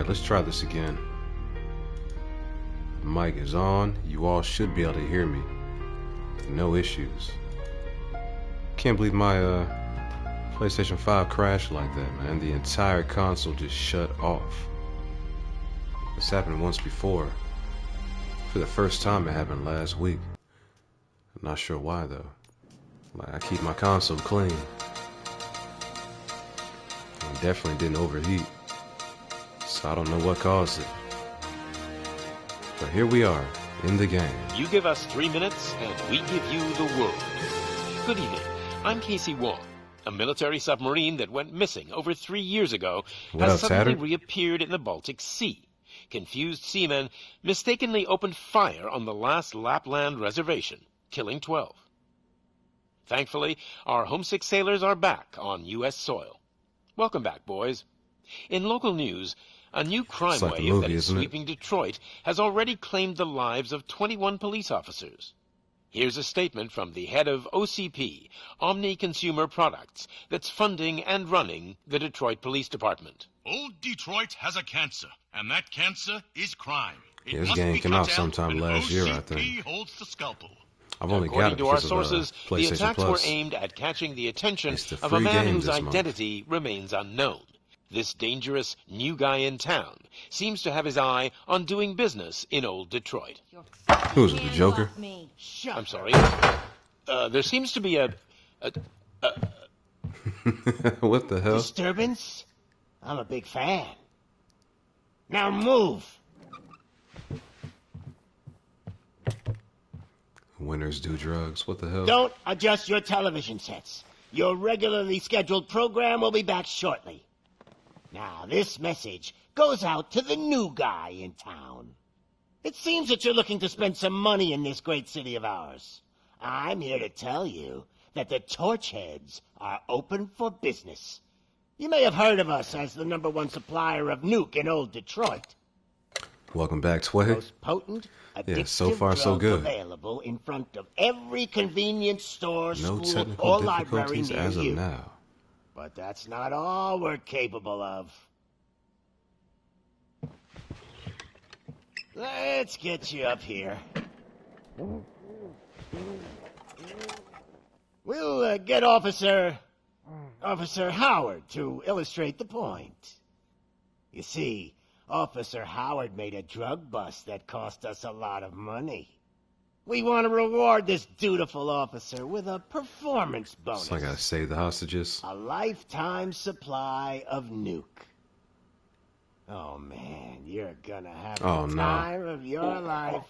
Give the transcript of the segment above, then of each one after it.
Alright, let's try this again. The mic is on. You all should be able to hear me. No issues. Can't believe my PlayStation 5 crashed like that, man. The entire console just shut off. This happened once before. For the first time, it happened last week. I'm not sure why though. Like, I keep my console clean. It definitely didn't overheat. So I don't know what caused it. But here we are, in the game. You give us 3 minutes, and we give you the world. Good evening. I'm Casey Wong. A military submarine that went missing over 3 years ago has suddenly reappeared in the Baltic Sea. Confused seamen mistakenly opened fire on the last Lapland reservation, killing 12. Thankfully, our homesick sailors are back on U.S. soil. Welcome back, boys. In local news, a new crime wave that is sweeping Detroit has already claimed the lives of 21 police officers. Here's a statement from the head of OCP, Omni Consumer Products, that's funding and running the Detroit Police Department. Old Detroit has a cancer, and that cancer is crime. Yeah, this game came out sometime last year, I think. OCP holds the scalpel. I've only got it because of PlayStation the attacks Plus. were aimed at catching the attention of a man whose identity remains unknown. This dangerous new guy in town seems to have his eye on doing business in old Detroit. Who's it, the Joker? I'm sorry. There seems to be a what the hell? Disturbance? I'm a big fan. Now move! Winners do drugs. What the hell? Don't adjust your television sets. Your regularly scheduled program will be back shortly. Now, this message goes out to the new guy in town. It seems that you're looking to spend some money in this great city of ours. I'm here to tell you that the Torchheads are open for business. You may have heard of us as the #1 supplier of nuke in old Detroit. Welcome back, Tway. Most potent, addictive so far so good. Available in front of every convenience store, No school, technical or library difficulties near as of you. now. But that's not all we're capable of. Let's get you up here. We'll get Officer Howard to illustrate the point. You see, Officer Howard made a drug bust that cost us a lot of money. We want to reward this dutiful officer with a performance bonus. So I gotta save the hostages. A lifetime supply of nuke. Oh man, you're gonna have the time of your life.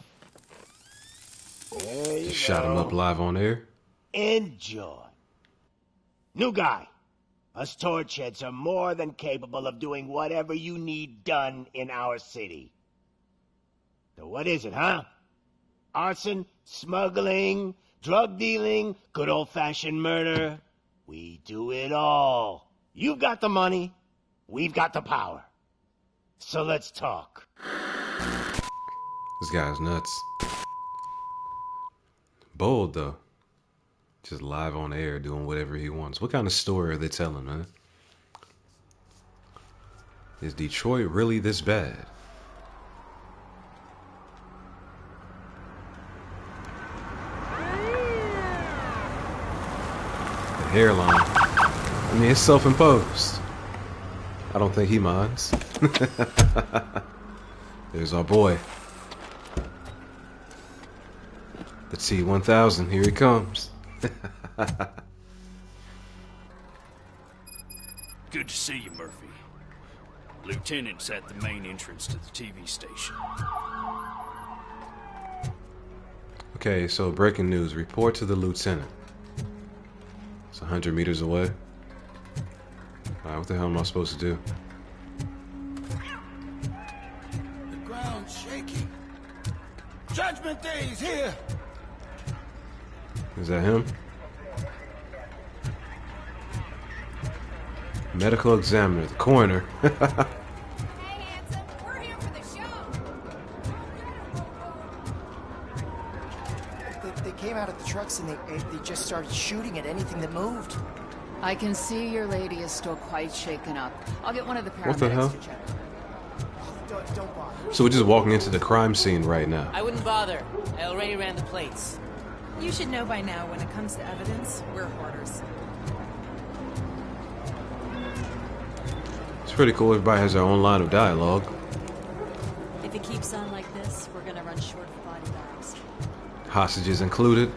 There you go. Shot him up live on air. Enjoy. New guy. Us Torchheads are more than capable of doing whatever you need done in our city. So what is it, huh? Arson, smuggling, drug dealing, good old-fashioned murder. We do it all. You've got the money, we've got the power. So let's talk. This guy's nuts. Bold, though. Just live on air doing whatever he wants. What kind of story are they telling, man? Is Detroit really this bad? The hairline. I mean, it's self-imposed. I don't think he minds. There's our boy. The T-1000. Here he comes. Good to see you, Murphy. Lieutenant's at the main entrance to the TV station. Okay, so breaking news. Report to the lieutenant. It's 100 meters away. Alright, what the hell am I supposed to do? The ground's shaking. Judgment Day is here. Is that him? Medical examiner, the coroner. Hey, handsome, we're here for the show. They came out of the trucks and they just started shooting at anything that moved. I can see your lady is still quite shaken up. I'll get one of the paramedics What the hell? to check her. Don't bother. So we're just walking into the crime scene right now. I wouldn't bother. I already ran the plates. You should know by now when it comes to evidence, we're hoarders. It's pretty cool. Everybody has their own line of dialogue. If it keeps on like this, we're gonna run short of body bags. Hostages included.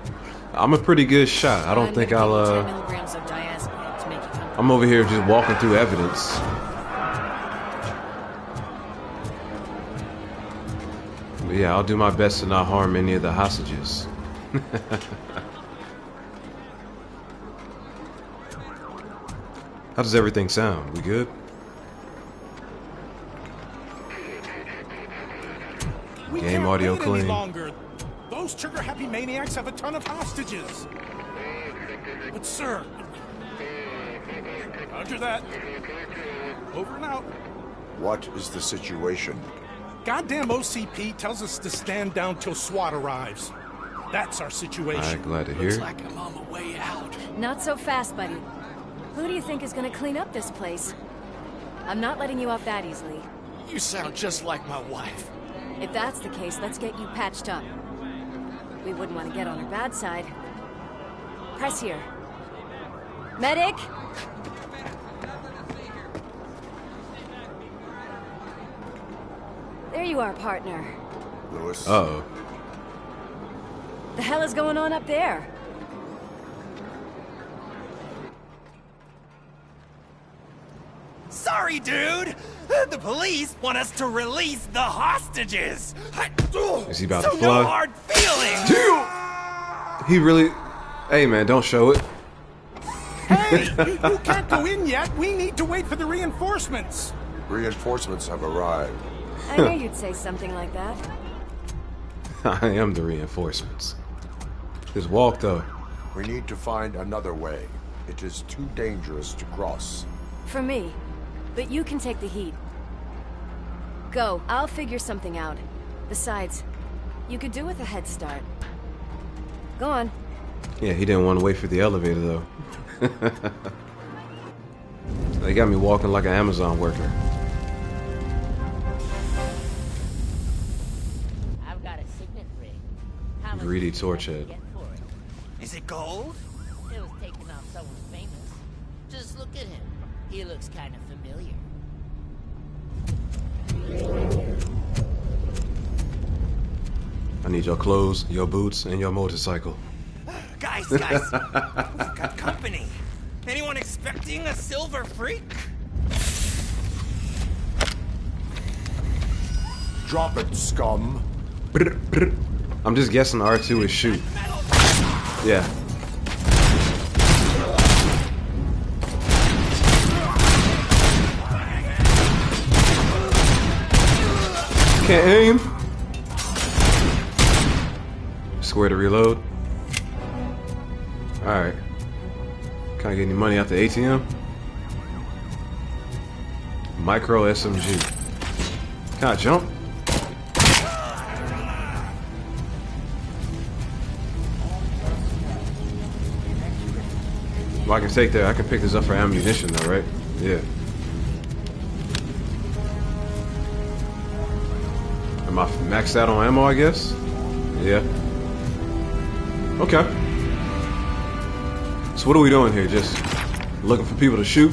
I'm a pretty good shot. I don't think I'll, 10 milligrams of diazepam to make you comfortable. I'm over here just walking through evidence. But yeah, I'll do my best to not harm any of the hostages. How does everything sound? We good? Game audio clean. Those trigger-happy maniacs have a ton of hostages. But sir, roger that. Over and out. What is the situation? Goddamn OCP tells us to stand down till SWAT arrives. That's our situation. Alright, glad to hear. Looks like I'm on the way out. Not so fast, buddy. Who do you think is gonna clean up this place? I'm not letting you off that easily. You sound just like my wife. If that's the case, let's get you patched up. We wouldn't want to get on her bad side. Press here. Medic! There you are, partner. Lewis? Uh-oh. The hell is going on up there? Sorry, dude! The police want us to release the hostages! Is he about so to fly? No hard feelings! He really... Hey, man, don't show it. Hey! You can't go in yet! We need to wait for the reinforcements! Reinforcements have arrived. I knew you'd say something like that. I am the reinforcements. Just walk, though. We need to find another way. It is too dangerous to cross. For me. But you can take the heat. Go. I'll figure something out. Besides, you could do with a head start. Go on. Yeah, he didn't want to wait for the elevator, though. They got me walking like an Amazon worker. I've got a signet ring. How much Greedy did you have to torchhead. get for it? Is it gold? It was taken off someone famous. Just look at him. He looks kind of familiar. I need your clothes, your boots, and your motorcycle. Guys, we've got company. Anyone expecting a silver freak? Drop it, scum. I'm just guessing R2 is shoot. Yeah. Can't aim. Square to reload. Alright. Can I get any money out the ATM? Micro SMG. Can I jump? Well, I can take that. I can pick this up for ammunition though, right? Yeah. Am I maxed out on ammo, I guess? Yeah. Okay. So what are we doing here? Just looking for people to shoot?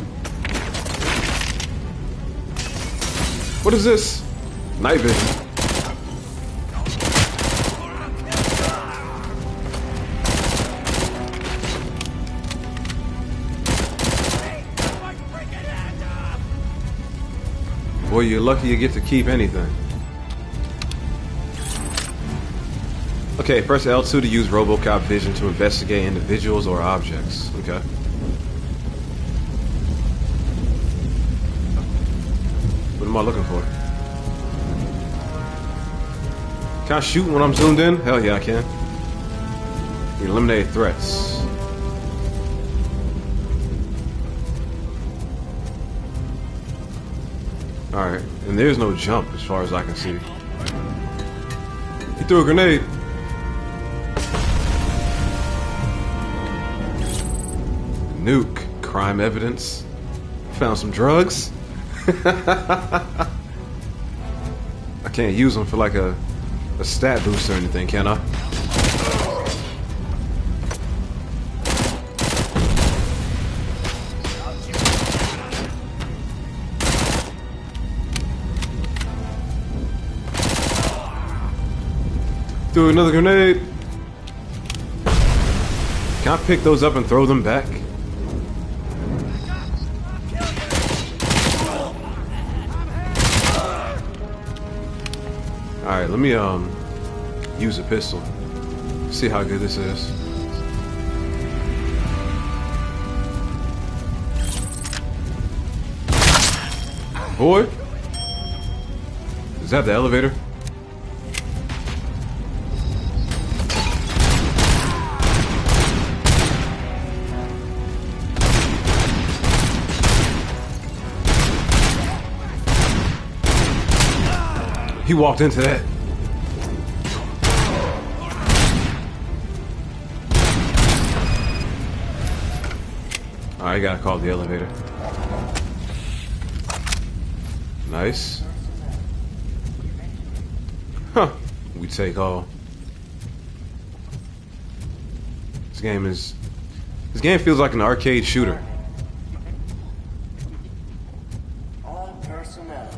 What is this? Night vision. Boy, you're lucky you get to keep anything. Okay, press L2 to use Robocop vision to investigate individuals or objects. Okay. What am I looking for? Can I shoot when I'm zoomed in? Hell yeah, I can. Eliminate threats. Alright, and there's no jump as far as I can see. He threw a grenade. Nuke. Crime evidence. Found some drugs. can't use them for like a stat boost or anything, can I? Threw another grenade. Can I pick those up and throw them back? Alright, let me use a pistol. See how good this is. Boy! Is that the elevator? He walked into that. I gotta call the elevator. Nice. Huh. We take all. This game feels like an arcade shooter. All personnel,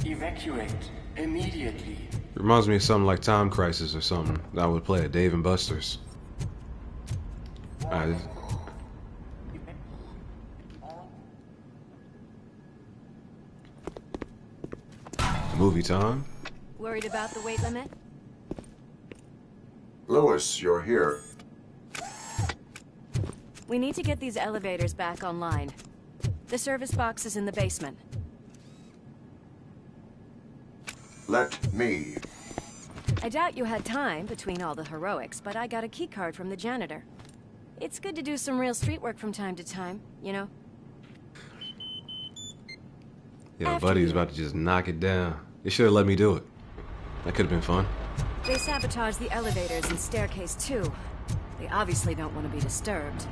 evacuate immediately. It reminds me of something like Time Crisis or something that I would play at Dave and Buster's. Alright. Movie time. Worried about the weight limit? Lewis, you're here. We need to get these elevators back online. The service box is in the basement. Let me. I doubt you had time between all the heroics, but I got a keycard from the janitor. It's good to do some real street work from time to time, you know? Yeah, my buddy's about to just knock it down. They should have let me do it. That could have been fun. They sabotaged the elevators and staircase too. They obviously don't want to be disturbed.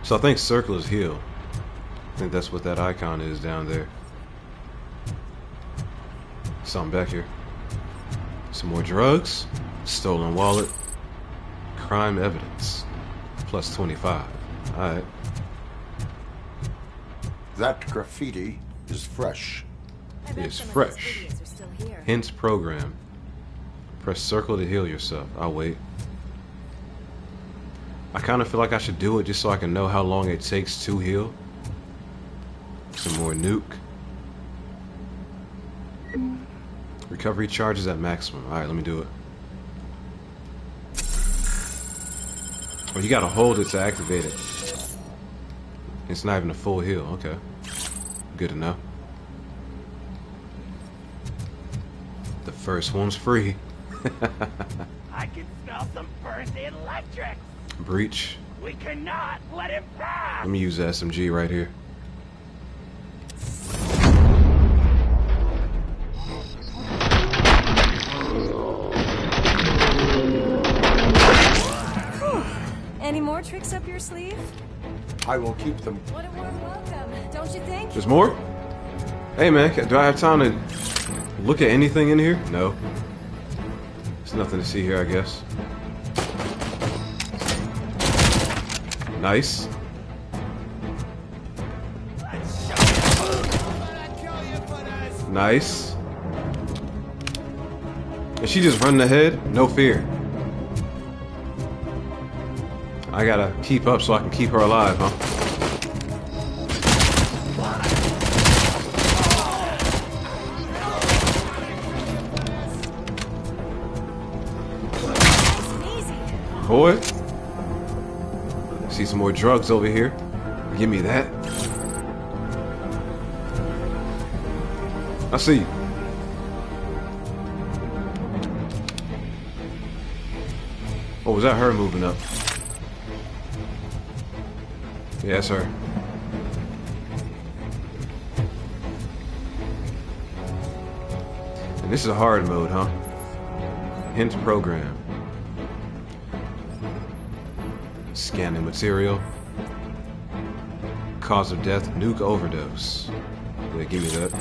So I think circle is heal. I think that's what that icon is down there. Something back here. Some more drugs. Stolen wallet. Crime evidence. Plus 25. Alright. That graffiti is fresh. It's fresh. Hint program. Press circle to heal yourself. I'll wait. I kind of feel like I should do it just so I can know how long it takes to heal. Some more nuke. Recovery charges at maximum. Alright, let me do it. Oh, you gotta hold it to activate it. It's not even a full heal. Okay. Good to know. The first one's free. I can smell some burnt electric. Breach. We cannot let him pass. Let me use the SMG right here. Any more tricks up your sleeve? I will keep them. What a warm welcome, don't you think? There's more? Hey man, do I have time to look at anything in here? No. There's nothing to see here, I guess. Nice. Nice. And she just running ahead? No fear. I gotta keep up so I can keep her alive, huh? Boy. See some more drugs over here. Give me that. I see you. Oh, was that her moving up? Yeah, that's her. And this is a hard mode, huh? Hint program. Scanning material. Cause of death, nuke overdose. Yeah, give me that.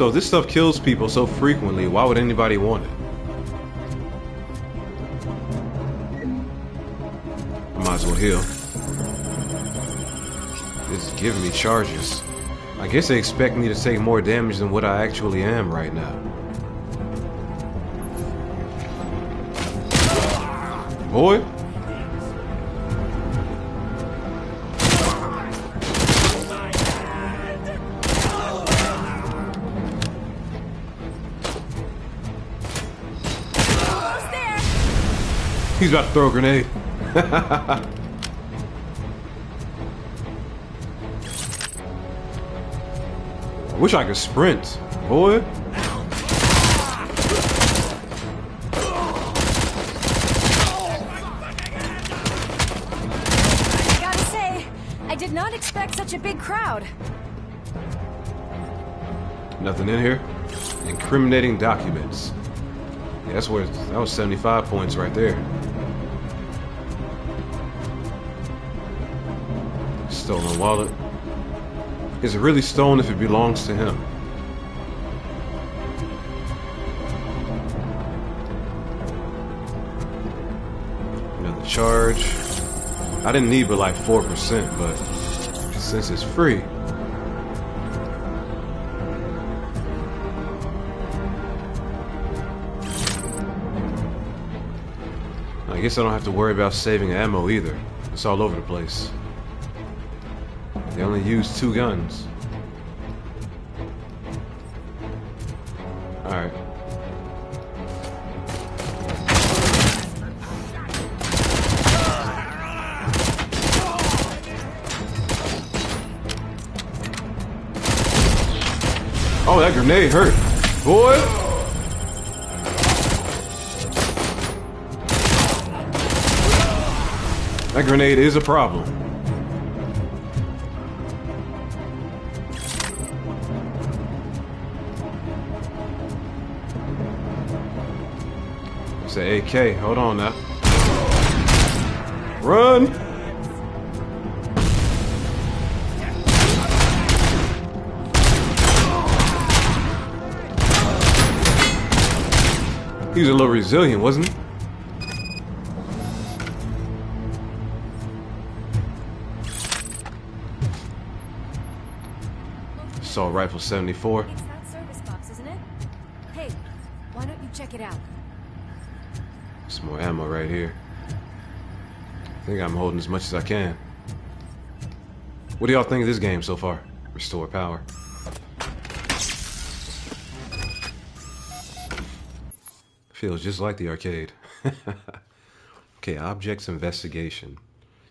So if this stuff kills people so frequently, why would anybody want it? I might as well heal. This is giving me charges. I guess they expect me to take more damage than what I actually am right now. Boy. He's about to throw a grenade. Wish I could sprint, boy. I gotta say, I did not expect such a big crowd. Nothing in here. Incriminating documents. Yeah, that's where that was 75 points right there. Stolen wallet. Is it really stolen if it belongs to him? Another charge. I didn't need but like 4%, but since it's free. I guess I don't have to worry about saving ammo either. It's all over the place. They only use 2 guns. Alright. Oh, that grenade hurt. Boy! That grenade is a problem. It's an AK. Hold on now. Run! He was a little resilient, wasn't he? Assault rifle 74. It's that service box, isn't it? Hey, why don't you check it out? Some more ammo right here. I think I'm holding as much as I can. What do y'all think of this game so far? Restore power. Feels just like the arcade. Okay, objects investigation.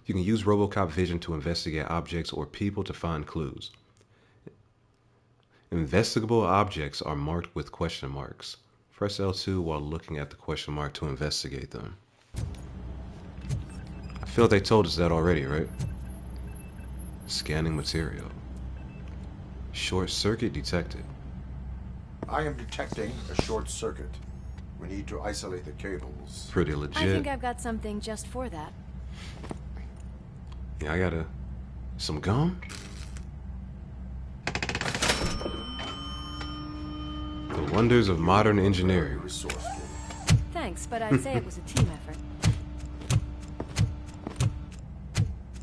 You can use Robocop vision to investigate objects or people to find clues. Investigable objects are marked with question marks. Press L2 while looking at the question mark to investigate them. I feel like they told us that already, right? Scanning material. Short circuit detected. I am detecting a short circuit. We need to isolate the cables. Pretty legit. I think I've got something just for that. Yeah, I got some gum. The wonders of modern engineering. Thanks, but I'd say it was a team effort.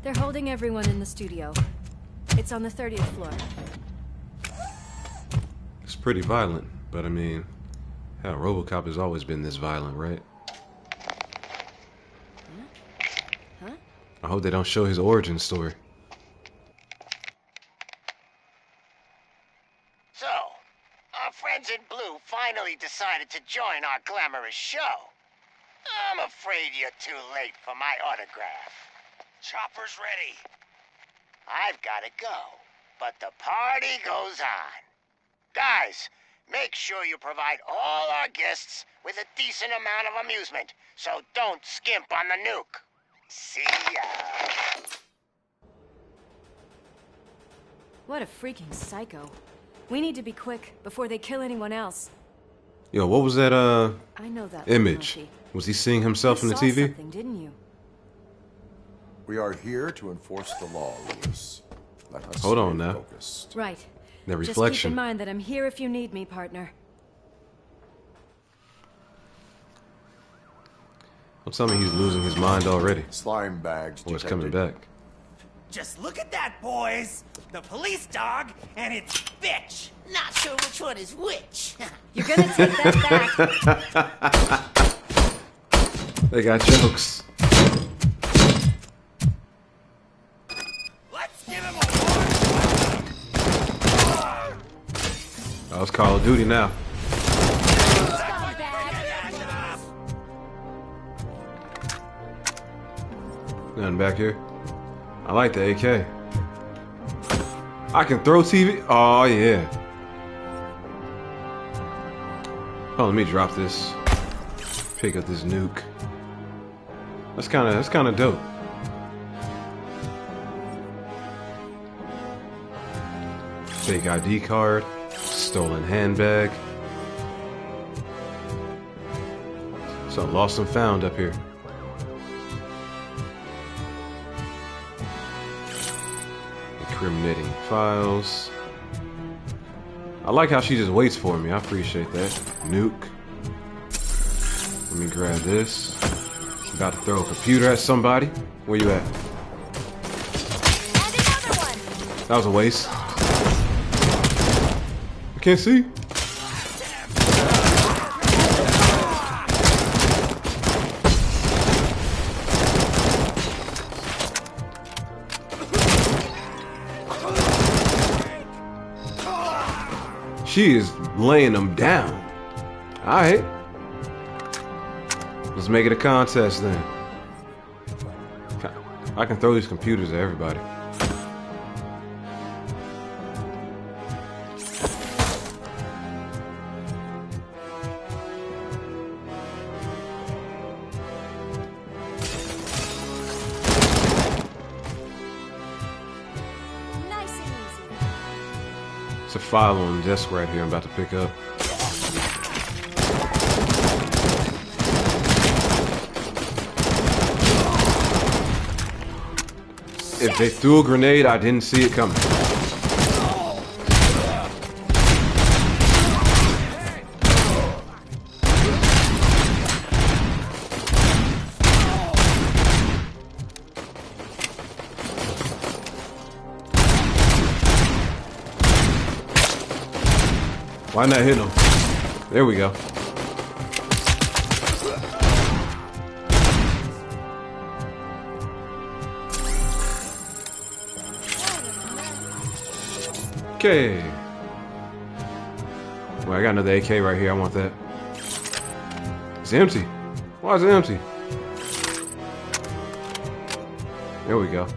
They're holding everyone in the studio. It's on the 30th floor. It's pretty violent, but I mean, hell, Robocop has always been this violent, right? Huh? I hope they don't show his origin story. So, our friends in blue finally decided to join our glamorous show. I'm afraid you're too late for my autograph. Chopper's ready. I've got to go, but the party goes on. Guys, make sure you provide all our guests with a decent amount of amusement, so don't skimp on the nuke. See ya. What a freaking psycho. We need to be quick before they kill anyone else. Yo, what was that I know that image? Was he seeing himself in the TV? Something, didn't you? We are here to enforce the law, Lewis. Let us Hold on stay now. focused. Right. That Just keep reflection. in mind that I'm here if you need me, partner. Don't tell me he's losing his mind already. Slime bags Or it's detected. coming back. Just look at that, boys! The police dog and its bitch! Not sure which one is which. You're gonna take that back. They got jokes. Let's give him a Oh, it's Call of Duty now. Nothing back here. I like the AK. I can throw TV. Oh yeah. Oh, let me drop this. Pick up this nuke. That's kind of dope. Fake ID card. Stolen handbag. So lost and found up here. Incriminating files. I like how she just waits for me. I appreciate that. Nuke. Let me grab this. About to throw a computer at somebody. Where you at? And another one. That was a waste. I can't see. She is laying them down. Alright. Let's make it a contest then. I can throw these computers at everybody. Nice and easy. It's a file on the desk right here I'm about to pick up. If they threw a grenade, I didn't see it coming. Why not hit him? There we go. Okay. Well, I got another AK right here. I want that. It's empty. Why is it empty? There we go.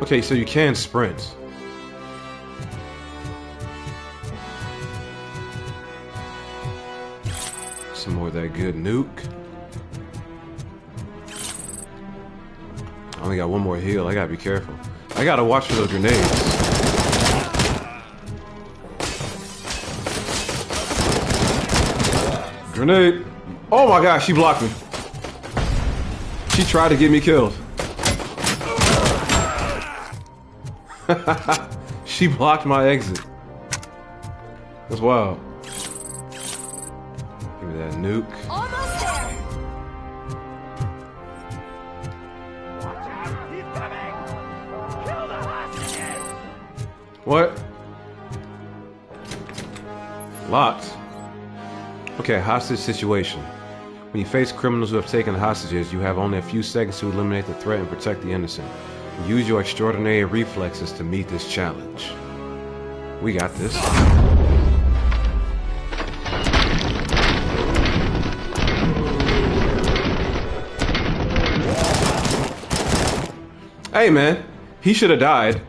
Okay, so you can sprint. Some more of that good nuke. I only got one more heal. I gotta be careful. I gotta watch for those grenades. Grenade! Oh my gosh, she blocked me. She tried to get me killed. She blocked my exit. That's wild. Give me that nuke. Almost there. What? Locked. Okay, hostage situation. When you face criminals who have taken hostages, you have only a few seconds to eliminate the threat and protect the innocent. Use your extraordinary reflexes to meet this challenge. We got this. Hey man, he should have died.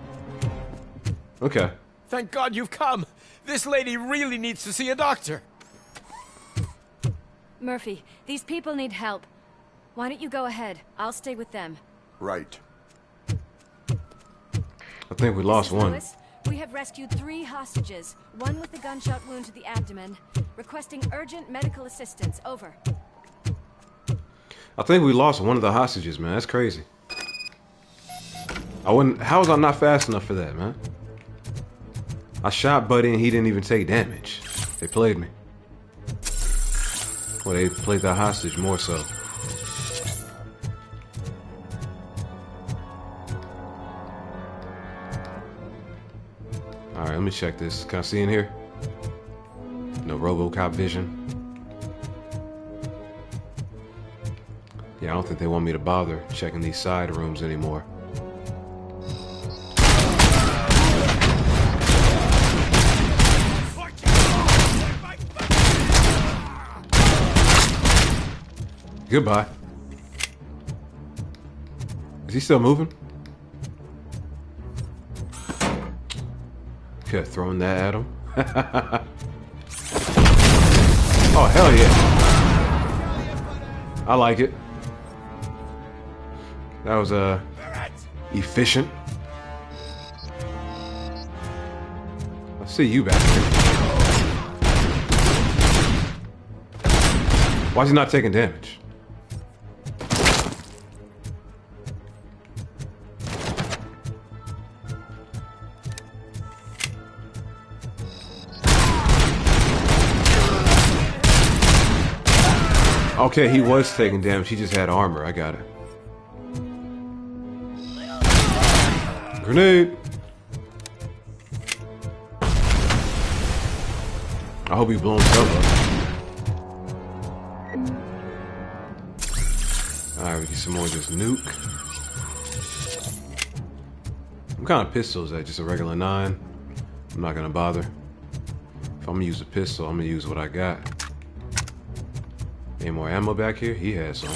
Okay. Thank God you've come. This lady really needs to see a doctor. Murphy, these people need help. Why don't you go ahead? I'll stay with them. Right. I think we lost one. Lewis, we have rescued 3 hostages, one with a gunshot wound to the abdomen, requesting urgent medical assistance. Over. I think we lost one of the hostages, man. That's crazy. I wouldn't. How was I not fast enough for that, man? I shot Buddy and he didn't even take damage. They played me. Well, they played the hostage more so. Alright, let me check this. Can I see in here? No Robocop vision. Yeah, I don't think they want me to bother checking these side rooms anymore. Goodbye. Is he still moving? Could have thrown that at him. Oh, hell yeah. I like it. That was efficient. I see you back here. Why is he not taking damage? Okay, he was taking damage. He just had armor. I got it. Grenade. I hope he blows himself up. Alright, we get some more of this nuke. What kind of pistol is that? Just a regular 9? I'm not gonna bother. If I'm gonna use a pistol, I'm gonna use what I got. Any more ammo back here? He has some.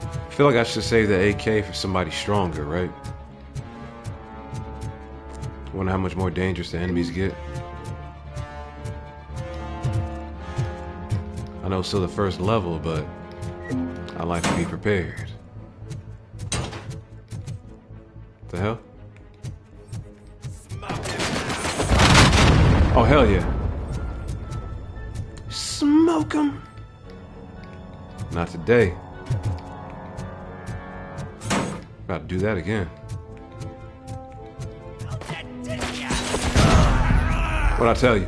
I feel like I should save the AK for somebody stronger, right? Wonder how much more dangerous the enemies get. I know it's still the first level, but I like to be prepared. What the hell? Oh, hell yeah. Smoke him. Not today. Got to do that again. What'd I tell you?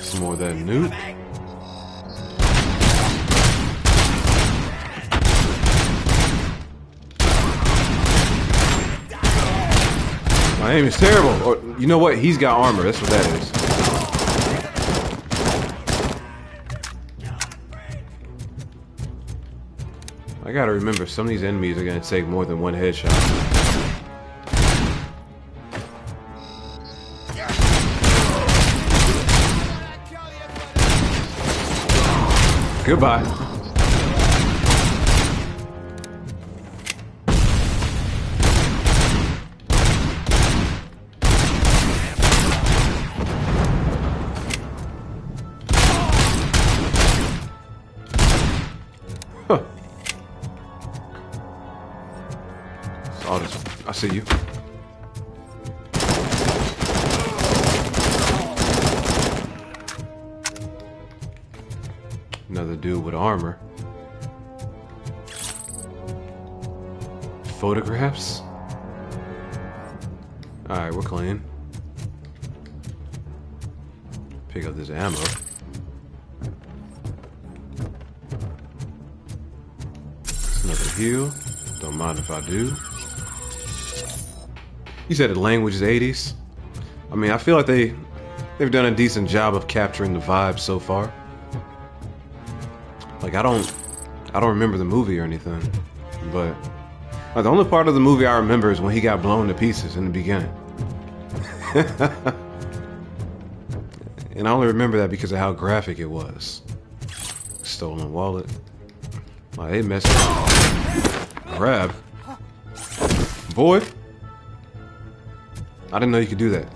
Some more of that nuke. My aim is terrible. Or, you know what? He's got armor. That's what that is. I gotta remember, some of these enemies are gonna take more than one headshot. Goodbye. Huh. I see you. Another dude with armor. Photographs? Alright, we're clean. Pick up this ammo. Another heal. Don't mind if I do. You said the language is 80s? I mean, I feel like they've done a decent job of capturing the vibe so far. Like, I don't remember the movie or anything, but like, the only part of the movie I remember is when he got blown to pieces in the beginning. And I only remember that because of how graphic it was. Stolen wallet. Like, they messed up. Grab. Boy. I didn't know you could do that.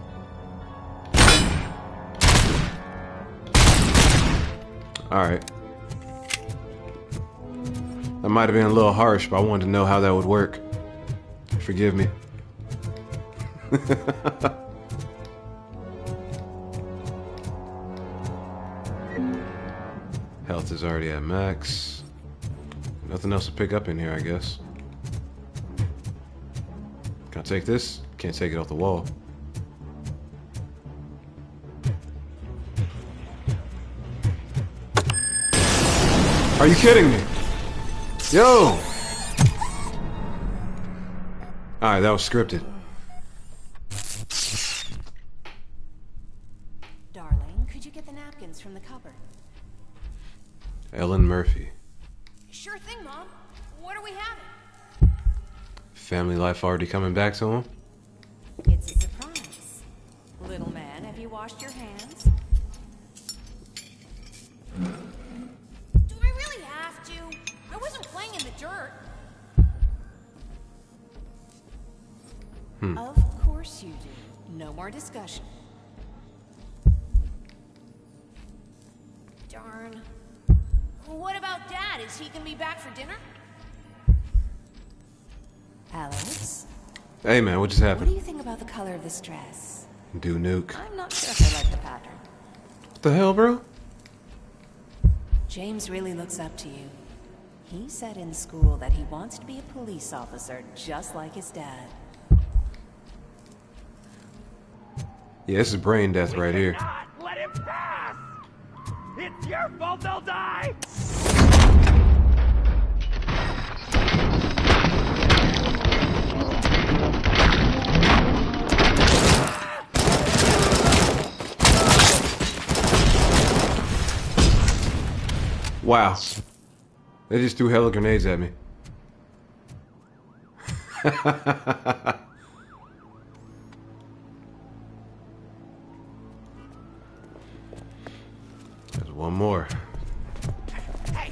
Alright. That might have been a little harsh, but I wanted to know how that would work. Forgive me. Health is already at max. Nothing else to pick up in here, I guess. Can I take this? Can't take it off the wall. Are you kidding me? Yo! Alright, that was scripted. Darling, could you get the napkins from the cupboard? Ellen Murphy. Sure thing, Mom. What are we having? Family life already coming back to him? It's a surprise. Little man, have you washed your hands? Do I really have to? I wasn't playing in the dirt. Of course you do. No more discussion. Darn. What about Dad? Is he gonna be back for dinner? Alex? Hey man, what just What happened? do you think about the color of this dress? Do nuke. I'm not sure if I like the pattern. What the hell, bro? James really looks up to you. He said in school that he wants to be a police officer just like his dad. Yeah, this is brain death right here. Let him pass! It's your fault they'll die! Wow. They just threw hella grenades at me. There's one more. Hey,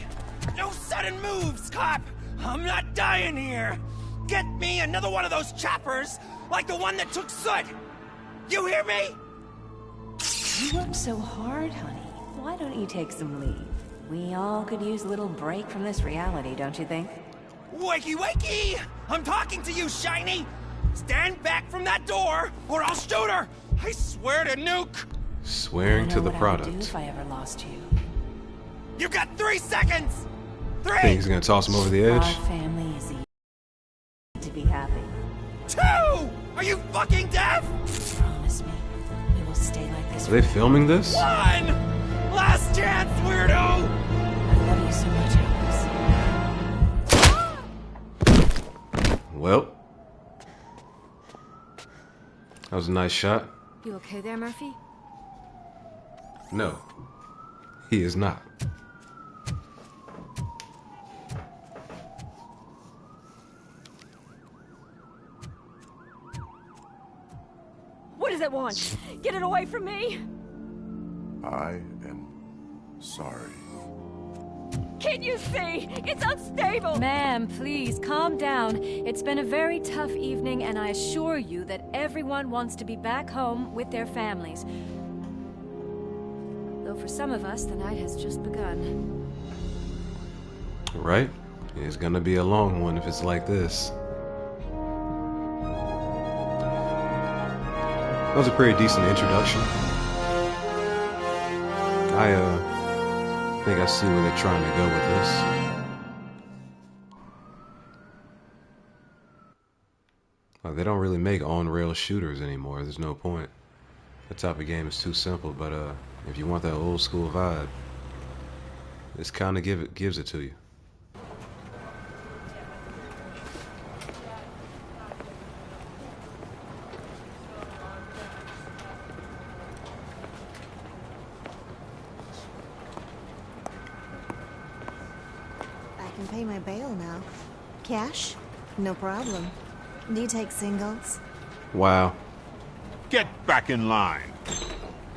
no sudden moves, cop! I'm not dying here! Get me another one of those choppers, like the one that took Soot! You hear me? You work so hard, honey. Why don't you take some leave? We all could use a little break from this reality, don't you think? Wakey, wakey! I'm talking to you, Shiny! Stand back from that door, or I'll shoot her! I swear to nuke! Swearing to the I product. would do if I ever lost you. You got 3 seconds! 3! Think he's gonna toss him over the edge? Our family is easy to be happy. 2! Are you fucking deaf? Promise me, we will stay like this. Are they filming this? 1! Last chance, weirdo! I love you so much, Alex. Well. That was a nice shot. You okay there, Murphy? No. He is not. What does it want? Get it away from me! I am sorry. Can't you see? It's unstable! Ma'am, please, calm down. It's been a very tough evening, and I assure you that everyone wants to be back home with their families. Though for some of us, the night has just begun. Right? It's gonna be a long one if it's like this. That was a pretty decent introduction. I think I see where they're trying to go with this. Like, they don't really make on-rail shooters anymore. There's no point. That type of game is too simple, but if you want that old school vibe, this kind of gives it to you. I can pay my bail now. Cash? No problem. Do you take singles? Wow. Get back in line.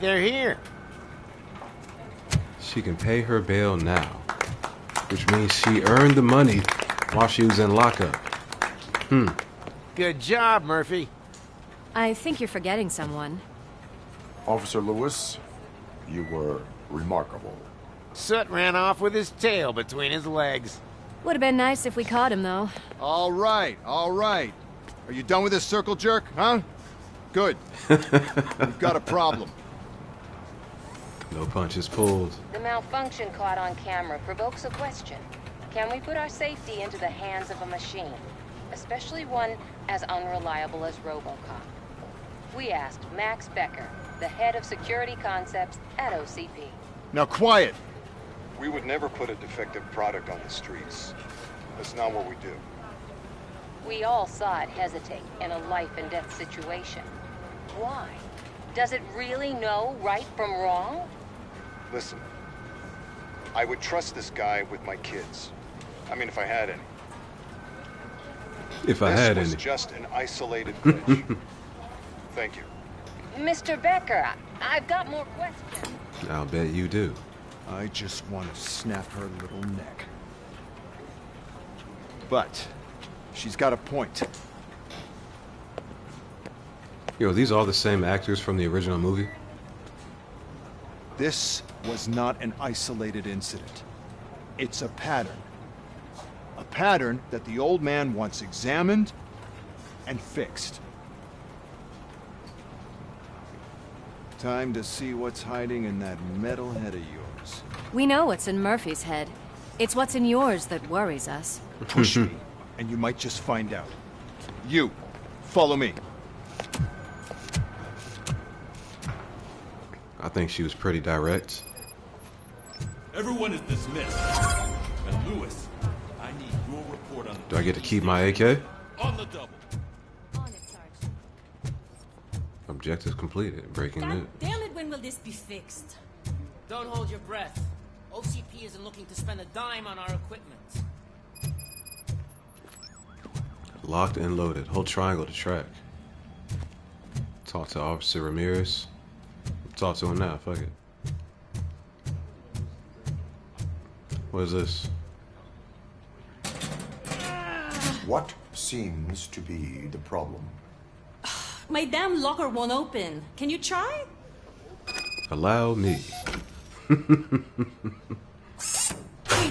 They're here. She can pay her bail now, which means she earned the money while she was in lockup. Good job, Murphy. I think you're forgetting someone. Officer Lewis, you were remarkable. Soot ran off with his tail between his legs. Would have been nice if we caught him, though. All right, all right. Are you done with this circle jerk, huh? Good. We've got a problem. No punches pulled. The malfunction caught on camera provokes a question. Can we put our safety into the hands of a machine, especially one as unreliable as Robocop? We asked Max Becker, the head of security concepts at OCP. Now quiet! We would never put a defective product on the streets. That's not what we do. We all saw it hesitate in a life-and-death situation. Why? Does it really know right from wrong? Listen, I would trust this guy with my kids. I mean, if I had any. If I had any. This was just an isolated glitch. Thank you. Mr. Becker, I've got more questions. I'll bet you do. I just want to snap her little neck. But she's got a point. Yo, these are the same actors from the original movie? This was not an isolated incident. It's a pattern. A pattern that the old man wants examined and fixed. Time to see what's hiding in that metal head of yours. We know what's in Murphy's head. It's what's in yours that worries us. Push me, and you might just find out. You, follow me. I think she was pretty direct. Everyone is dismissed. And Lewis, I need your report on the... Do I get to keep my AK? On the double. Objective completed. Breaking news. Damn it, when will this be fixed? Don't hold your breath. OCP isn't looking to spend a dime on our equipment. Locked and loaded. Hold triangle to track. Talk to Officer Ramirez. Talk to him now. Fuck it. What is this? What seems to be the problem? My damn locker won't open. Can you try? Allow me. Wait,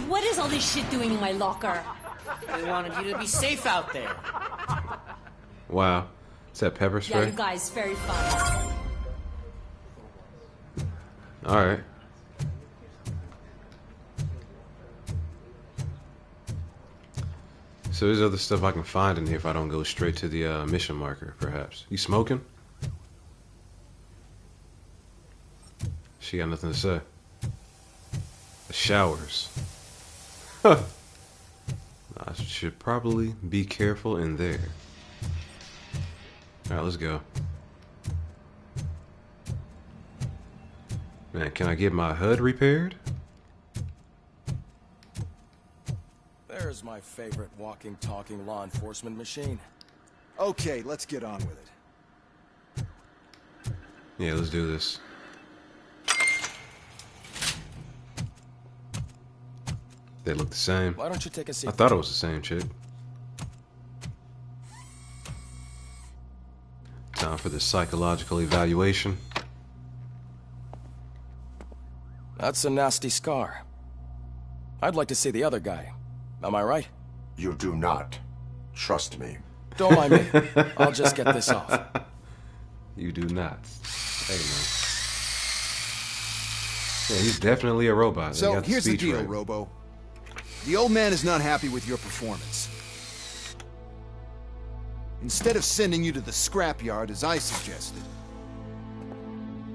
what is all this shit doing in my locker? They wanted you to be safe out there. Wow. Is that pepper spray? Yeah, you guys, very fun. Alright. So there's other stuff I can find in here if I don't go straight to the mission marker, perhaps. You smoking? She got nothing to say. The showers. Huh. I should probably be careful in there. Alright, let's go. Man, can I get my HUD repaired? There's my favorite walking, talking law enforcement machine. Okay, let's get on with it. Yeah, let's do this. They look the same. Why don't you take a seat? I thought it was the same chick. Time for the psychological evaluation. That's a nasty scar. I'd like to see the other guy. Am I right? You do not. Trust me. Don't mind me. I'll just get this off. You do not. Hey, man. Yeah, he's definitely a robot. So here's the deal, Robo. The old man is not happy with your performance. Instead of sending you to the scrapyard as I suggested,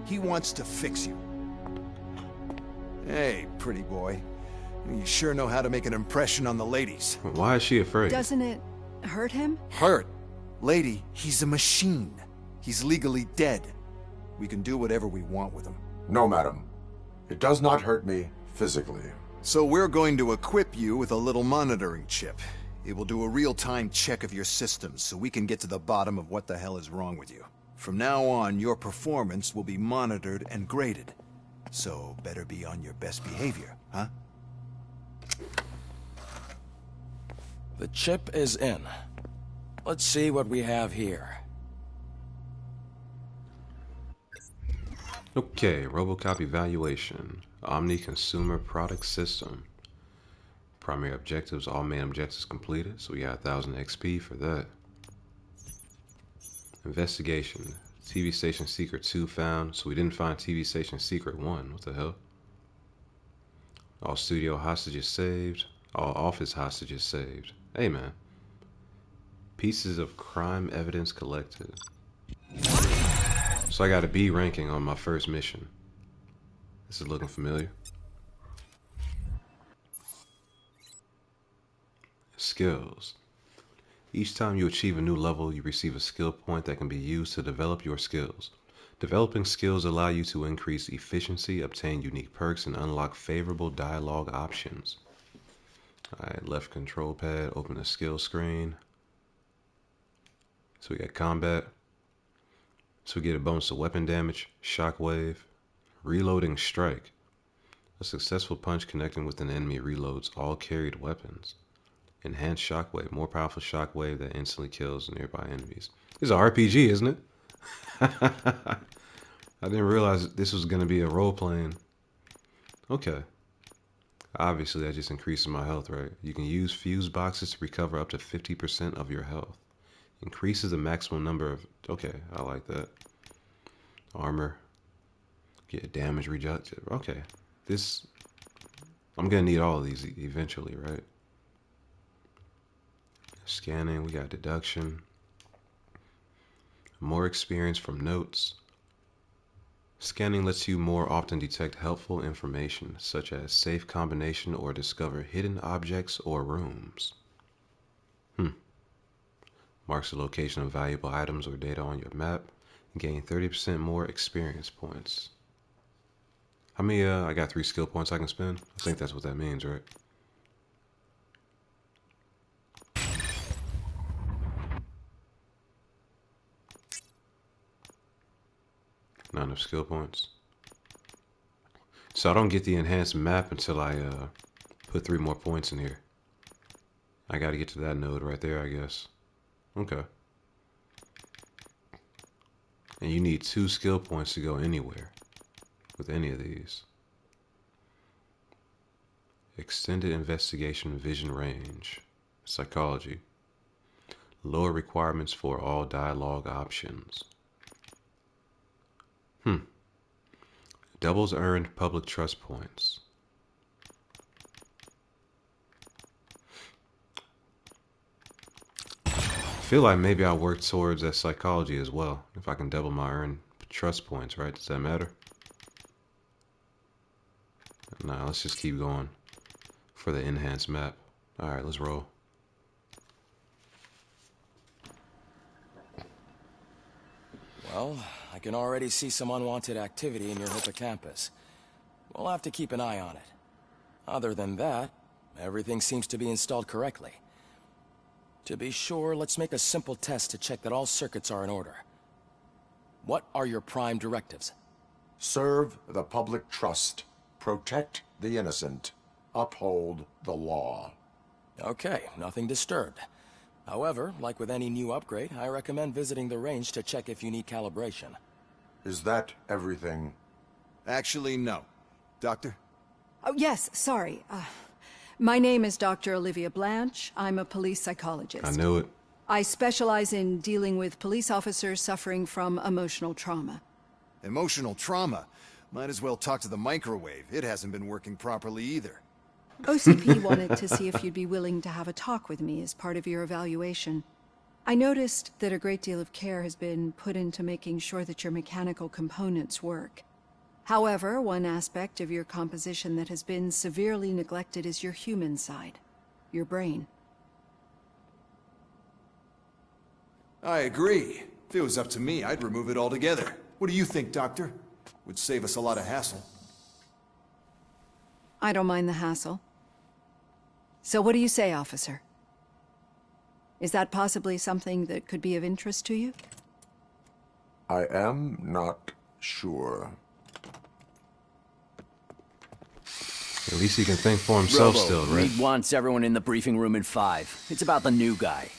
he wants to fix you. Hey, pretty boy. You sure know how to make an impression on the ladies. Why is she afraid? Doesn't it hurt him? Hurt? Lady, he's a machine. He's legally dead. We can do whatever we want with him. No, madam. It does not hurt me physically. So we're going to equip you with a little monitoring chip. It will do a real-time check of your systems so we can get to the bottom of what the hell is wrong with you. From now on, your performance will be monitored and graded. So better be on your best behavior, huh? The chip is in. Let's see what we have here. Okay, Robocop evaluation. Omni Consumer Product System. Primary objectives, all main objectives completed, so we got 1,000 XP for that. Investigation. TV Station Secret 2 found, so we didn't find TV Station Secret 1. What the hell? All studio hostages saved. All office hostages saved. Hey, man. Pieces of crime evidence collected. So I got a B ranking on my first mission. This is looking familiar. Skills. Each time you achieve a new level, you receive a skill point that can be used to develop your skills. Developing skills allow you to increase efficiency, obtain unique perks, and unlock favorable dialogue options. Alright, left control pad, open the skill screen. So we got combat. So we get a bonus to weapon damage, shockwave, reloading strike. A successful punch connecting with an enemy reloads all carried weapons. Enhanced shockwave, more powerful shockwave that instantly kills nearby enemies. This is an RPG, isn't it? I didn't realize this was going to be a role-playing. Okay. Obviously, that just increases my health, right? You can use fuse boxes to recover up to 50% of your health. Increases the maximum number of... Okay, I like that. Armor. Get damage reduction. Okay. This... I'm going to need all of these eventually, right? Scanning. We got deduction. More experience from notes. Scanning lets you more often detect helpful information, such as safe combination or discover hidden objects or rooms. Marks the location of valuable items or data on your map. Gain 30% more experience points. How many, I got 3 skill points I can spend? I think that's what that means, right? Not enough skill points. So I don't get the enhanced map until I put 3 more points in here. I gotta get to that node right there, I guess. Okay. And you need 2 skill points to go anywhere with any of these. Extended investigation vision range. Psychology. Lower requirements for all dialogue options. Doubles earned public trust points. I feel like maybe I'll work towards that psychology as well. If I can double my earned trust points, right? Does that matter? Nah, let's just keep going for the enhanced map. Alright, let's roll. Well, I can already see some unwanted activity in your hippocampus. We'll have to keep an eye on it. Other than that, everything seems to be installed correctly. To be sure, let's make a simple test to check that all circuits are in order. What are your prime directives? Serve the public trust. Protect the innocent. Uphold the law. Okay, nothing disturbed. However, like with any new upgrade, I recommend visiting the range to check if you need calibration. Is that everything? Actually, no. Doctor? Oh, yes, sorry. My name is Dr. Olivia Blanche. I'm a police psychologist. I knew it. I specialize in dealing with police officers suffering from emotional trauma. Emotional trauma? Might as well talk to the microwave. It hasn't been working properly either. OCP wanted to see if you'd be willing to have a talk with me as part of your evaluation. I noticed that a great deal of care has been put into making sure that your mechanical components work. However, one aspect of your composition that has been severely neglected is your human side, your brain. I agree. If it was up to me, I'd remove it altogether. What do you think, Doctor? Would save us a lot of hassle. I don't mind the hassle. So what do you say, officer? Is that possibly something that could be of interest to you? I am not sure. At least he can think for himself still, right? Reed wants everyone in the briefing room in 5. It's about the new guy.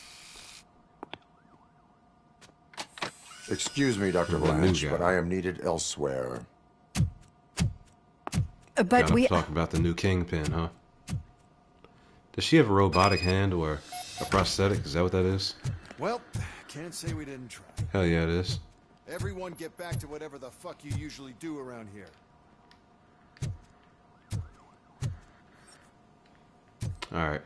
Excuse me, Dr. Blanche, but I am needed elsewhere. But we... talk about the new Kingpin, huh? Does she have a robotic hand or a prosthetic? Is that what that is? Well, can't say we didn't try. Hell yeah, it is. Everyone get back to whatever the fuck you usually do around here. Alright.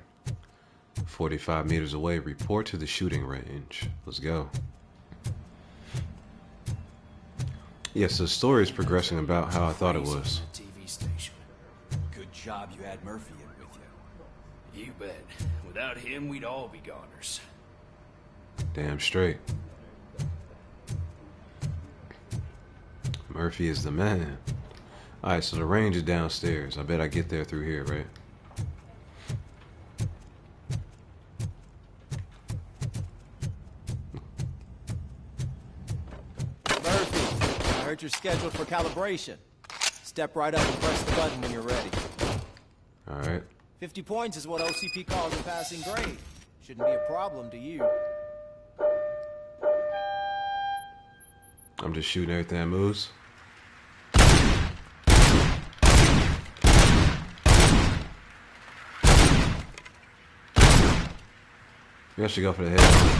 45 meters away, report to the shooting range. Let's go. Yes, the story is progressing about how I thought it was. TV station. Good job you had Murphy in with you. You bet. Without him, we'd all be goners. Damn straight. Murphy is the man. Alright, so the range is downstairs. I bet I get there through here, right? Murphy, I heard you're scheduled for calibration. Step right up and press the button when you're ready. Alright. 50 points is what OCP calls a passing grade. Shouldn't be a problem to you. I'm just shooting everything that moves. Maybe I should go for the head.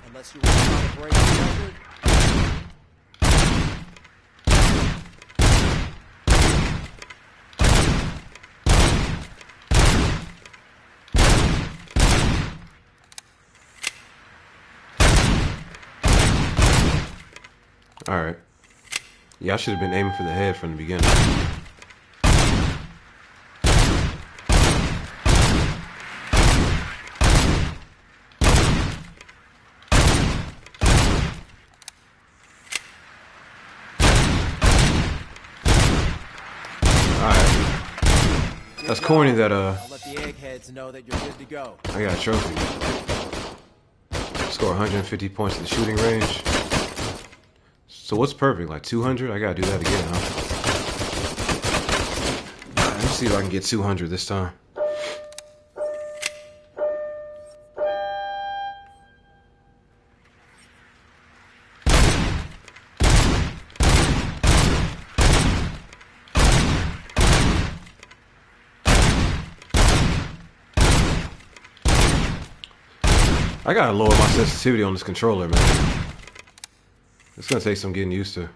Unless you want to break the record. Alright. Yeah, I should have been aiming for the head from the beginning. That's corny that I'll let the eggheads know that you're good to go. I got a trophy. Score 150 points in the shooting range. So what's perfect? Like 200? I gotta do that again, huh? Alright, let's see if I can get 200 this time. I gotta lower my sensitivity on this controller, man. It's gonna take some getting used to.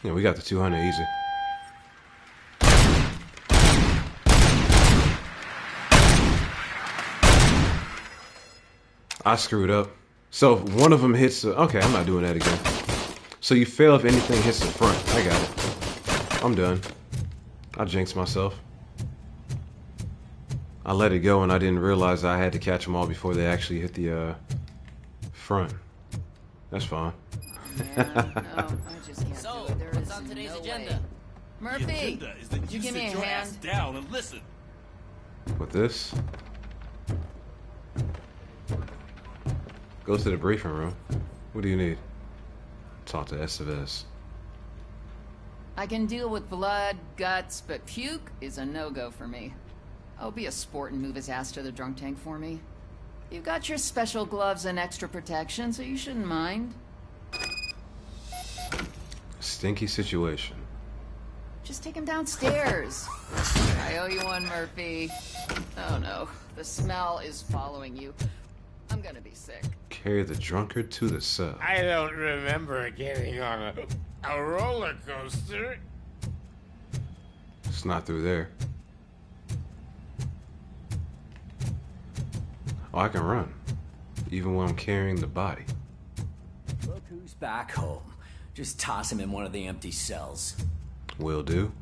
Yeah, we got the 200 easy. I screwed up. So if one of them hits the... Okay, I'm not doing that again. So you fail if anything hits the front. I got it. I'm done. I jinxed myself. I let it go and I didn't realize I had to catch them all before they actually hit the front. That's fine. So, what's on today's agenda? The agenda is that you sit your ass down and listen. With this? Go to the briefing room. What do you need? Talk to Estevez. I can deal with blood, guts, but puke is a no-go for me. Oh, be a sport and move his ass to the drunk tank for me. You got your special gloves and extra protection, so you shouldn't mind. Stinky situation. Just take him downstairs. I owe you one, Murphy. Oh no, the smell is following you. I'm gonna be sick. Carry the drunkard to the cell. I don't remember getting on a roller coaster. It's not through there. Oh, I can run. Even when I'm carrying the body. Look who's back home. Just toss him in one of the empty cells. Will do.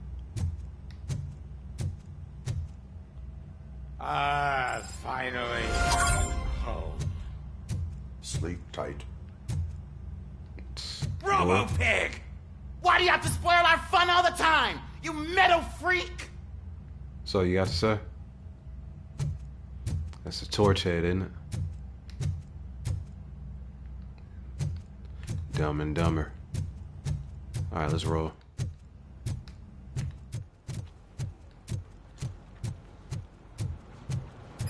Ah, finally. Home. Sleep tight. Robo-Pig! Why do you have to spoil our fun all the time? You metal freak! So you got to say? That's a torch head, isn't it? Dumb and Dumber. Alright, let's roll.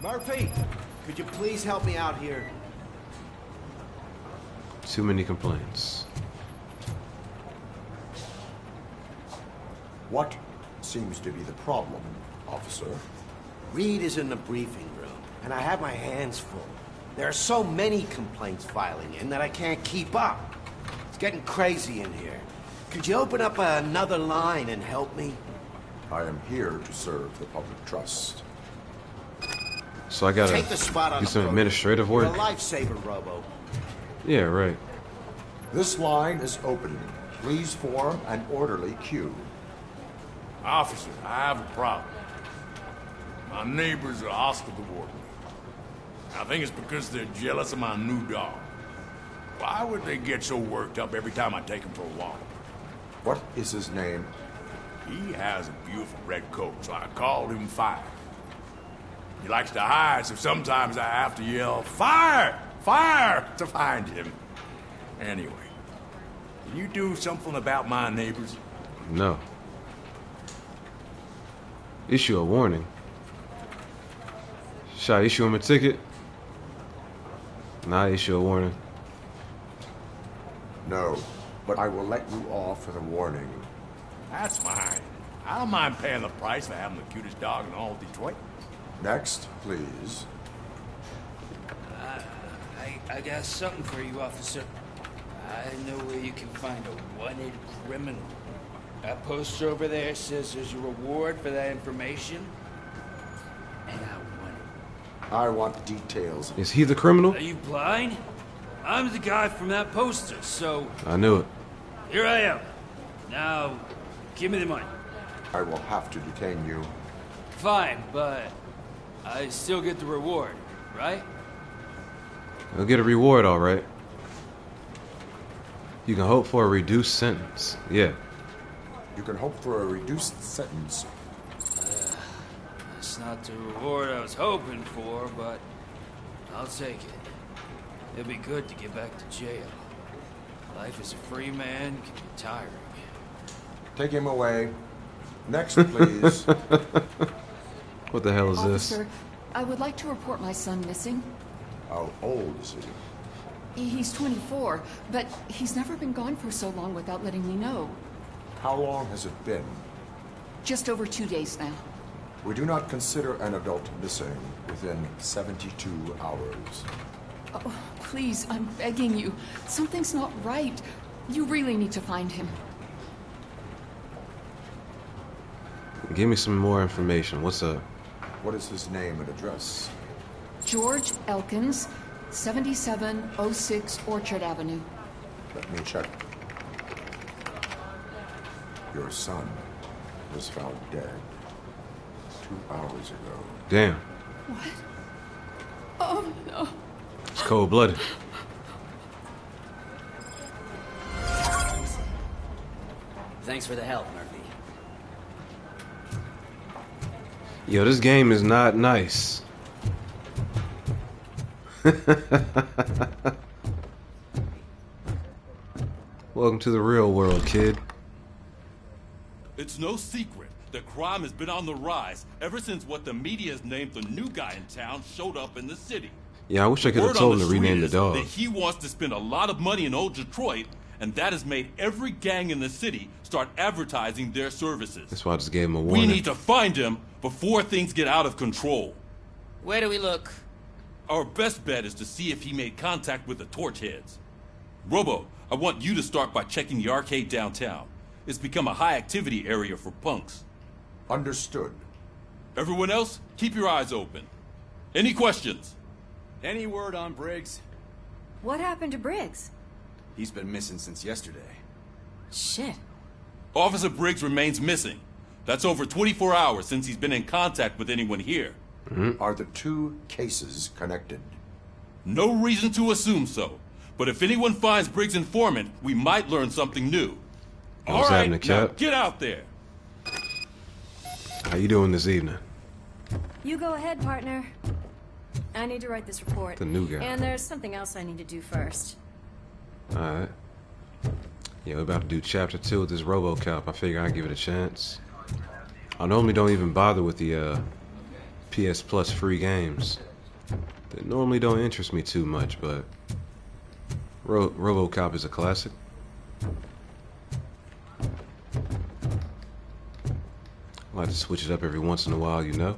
Murphy, could you please help me out here? Too many complaints. What seems to be the problem, officer? Reed is in the briefing room, and I have my hands full. There are so many complaints filing in that I can't keep up. It's getting crazy in here. Could you open up another line and help me? I am here to serve the public trust. So I gotta take the spot on do some administrative work. You're a lifesaver, Robo. Yeah, right. This line is open. Please form an orderly queue. Officer, I have a problem. My neighbors are hostile toward me. I think it's because they're jealous of my new dog. Why would they get so worked up every time I take him for a walk? What is his name? He has a beautiful red coat, so I called him Fire. He likes to hide, so sometimes I have to yell, "Fire! Fire!" to find him. Anyway, can you do something about my neighbors? No. Issue a warning. Should I issue him a ticket? Nah, issue a warning. No, but I will let you off with a warning. That's fine. I don't mind paying the price for having the cutest dog in all of Detroit. Next, please. I got something for you, officer. I know where you can find a wanted criminal. That poster over there says there's a reward for that information. And I want details. Is he the criminal? Are you blind? I'm the guy from that poster, so... I knew it. Here I am. Now, give me the money. I will have to detain you. Fine, but I still get the reward, right? You'll get a reward, all right. You can hope for a reduced sentence. Yeah. You can hope for a reduced sentence. It's not the reward I was hoping for, but I'll take it. It'll be good to get back to jail. Life as a free man can be tiring. Take him away. Next, please. What the hell is Officer, I would like to report my son missing. How old is he? He's 24, but he's never been gone for so long without letting me know. How long has it been? Just over 2 days now. We do not consider an adult missing within 72 hours. Oh, please, I'm begging you. Something's not right. You really need to find him. Give me some more information. What's up? What is his name and address? George Elkins, 7706 Orchard Avenue. Let me check. Your son was found dead 2 hours ago. Damn. What? Oh, no. It's cold-blooded. Thanks for the help, Murphy. Yo, this game is not nice. Welcome to the real world, kid. It's no secret that crime has been on the rise ever since what the media has named the new guy in town showed up in the city. Yeah, I wish I could have told him to rename the dog. That he wants to spend a lot of money in old Detroit, and that has made every gang in the city start advertising their services. That's why I just gave him a warning. We need to find him before things get out of control. Where do we look? Our best bet is to see if he made contact with the Torchheads. Robo, I want you to start by checking the arcade downtown. It's become a high-activity area for punks. Understood. Everyone else, keep your eyes open. Any questions? Any word on Briggs? What happened to Briggs? He's been missing since yesterday. Shit. Officer Briggs remains missing. That's over 24 hours since he's been in contact with anyone here. Are the two cases connected? No reason to assume so. But if anyone finds Briggs' informant, we might learn something new. All right, now get out there. How you doing this evening? You go ahead, partner. I need to write this report. The new guy. And there's something else I need to do first. Alright. Yeah, we're about to do chapter 2 with this Robocop. I figure I'd give it a chance. I normally don't even bother with the PS Plus free games. They normally don't interest me too much, but Robocop is a classic. I like to switch it up every once in a while, you know.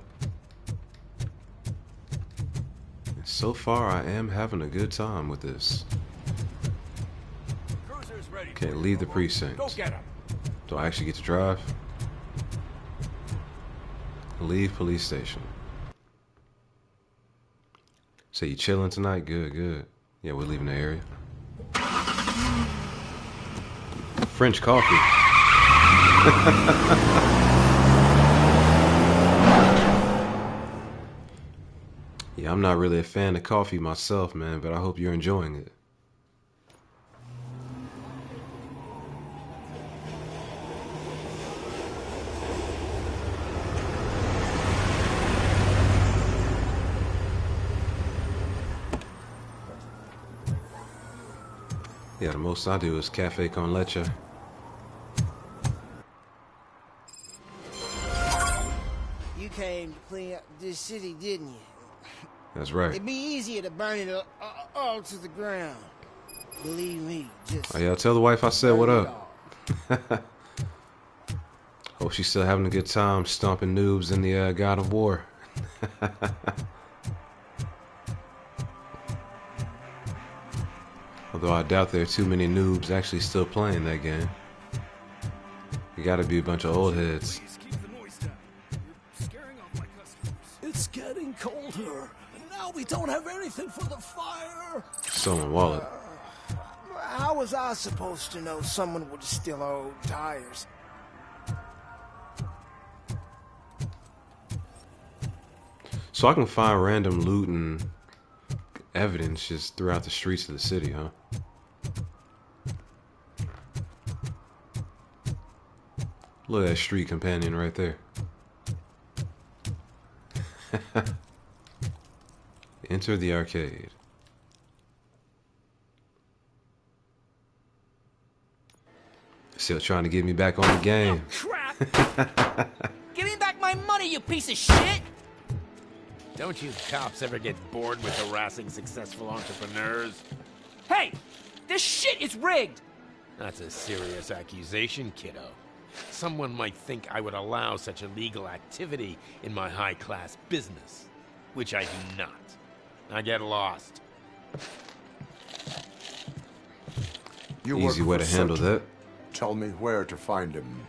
And so far, I am having a good time with this. Okay, leave the precinct. Do I actually get to drive? Leave police station. So you chilling tonight? Good, good. Yeah, we're leaving the area. French coffee. Yeah, I'm not really a fan of coffee myself, man, but I hope you're enjoying it. Yeah, the most I do is cafe con leche. You came to clean up this city, didn't you? That's right. It'd be easier to burn it all to the ground. Believe me, just... Oh yeah, tell the wife I said what up. Hope she's still having a good time stomping noobs in the God of War. Although I doubt there are too many noobs actually still playing that game. You gotta be a bunch of old heads. It's getting colder, and now we don't have anything for the fire. Stolen wallet. How was I supposed to know someone would steal our old tires? So I can find random loot and evidence just throughout the streets of the city, huh? Look at that street companion right there. Enter the arcade. Still trying to get me back on the game. Crap! Give me back my money, you piece of shit! Don't you cops ever get bored with harassing successful entrepreneurs? Hey! This shit is rigged! That's a serious accusation, kiddo. Someone might think I would allow such illegal activity in my high-class business, which I do not. I get lost. Easy way to handle that. Tell me where to find him.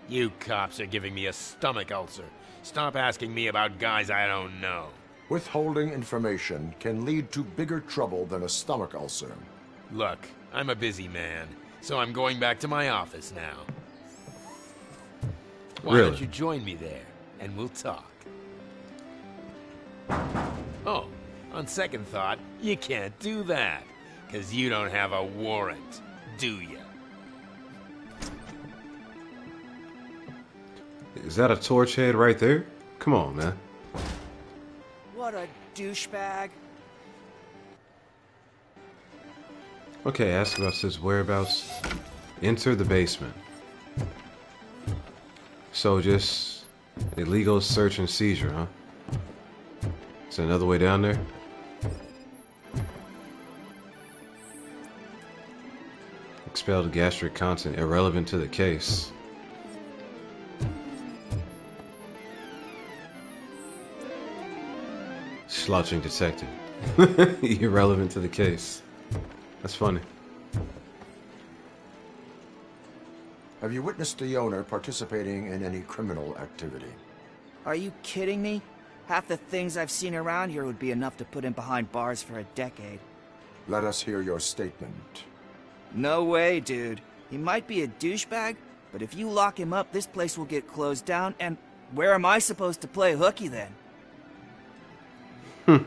You cops are giving me a stomach ulcer. Stop asking me about guys I don't know. Withholding information can lead to bigger trouble than a stomach ulcer. Look, I'm a busy man, so I'm going back to my office now. Why don't you join me there, and we'll talk. Oh, on second thought, you can't do that, because you don't have a warrant, do you? Is that a torch head right there? Come on, man. What a douchebag. Okay, ask about his whereabouts. Enter the basement. So just illegal search and seizure, huh? Is there another way down there? Expelled gastric content irrelevant to the case. Slouching detective. Irrelevant to the case. That's funny. Have you witnessed the owner participating in any criminal activity? Are you kidding me? Half the things I've seen around here would be enough to put him behind bars for a decade. Let us hear your statement. No way, dude. He might be a douchebag, but if you lock him up, this place will get closed down, and where am I supposed to play hooky then? There's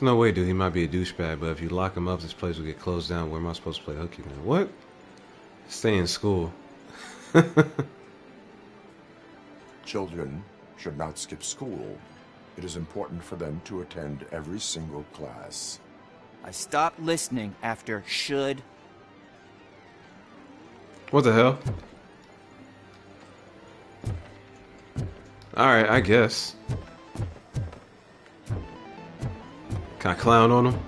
no way, dude. He might be a douchebag, but if you lock him up, this place will get closed down. Where am I supposed to play hooky now? What? Stay in school. Children should not skip school. It is important for them to attend every single class. I stopped listening after should. What the hell? Alright, I guess. Can I clown on him?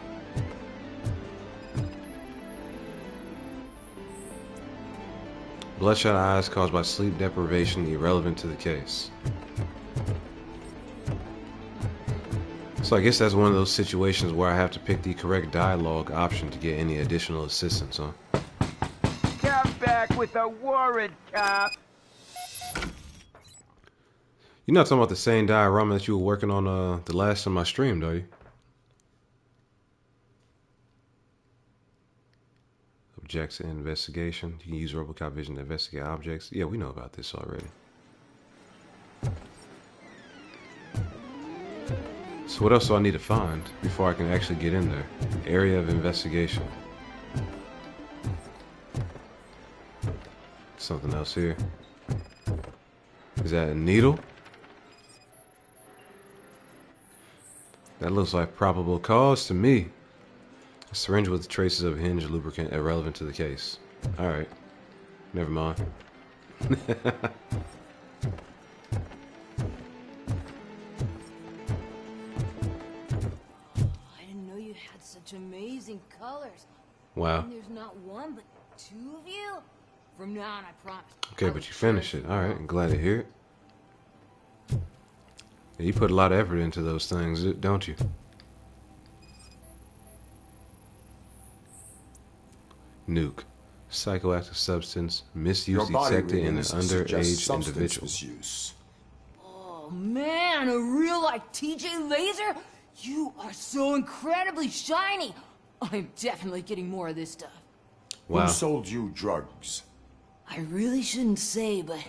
Bloodshot eyes caused by sleep deprivation irrelevant to the case. So I guess that's one of those situations where I have to pick the correct dialogue option to get any additional assistance, huh? Come back with a warrant, cop. You're not talking about the same diorama that you were working on the last time I streamed, are you? Objects in investigation. You can use Robocop vision to investigate objects. Yeah, we know about this already. So what else do I need to find before I can actually get in there? Area of investigation. Something else here. Is that a needle? That looks like probable cause to me. A syringe with traces of hinge lubricant irrelevant to the case. Alright. Never mind. I didn't know you had such amazing colors. Wow. And there's not one, but two of you? From now on, I promise. Okay, but you finished it. Alright, I'm glad to hear it. Yeah, you put a lot of effort into those things, don't you? Nuke. Psychoactive substance misuse detected in an underage individual. Misuse. Oh man, a real like TJ Laser? You are so incredibly shiny. I'm definitely getting more of this stuff. Wow. Who sold you drugs? I really shouldn't say, but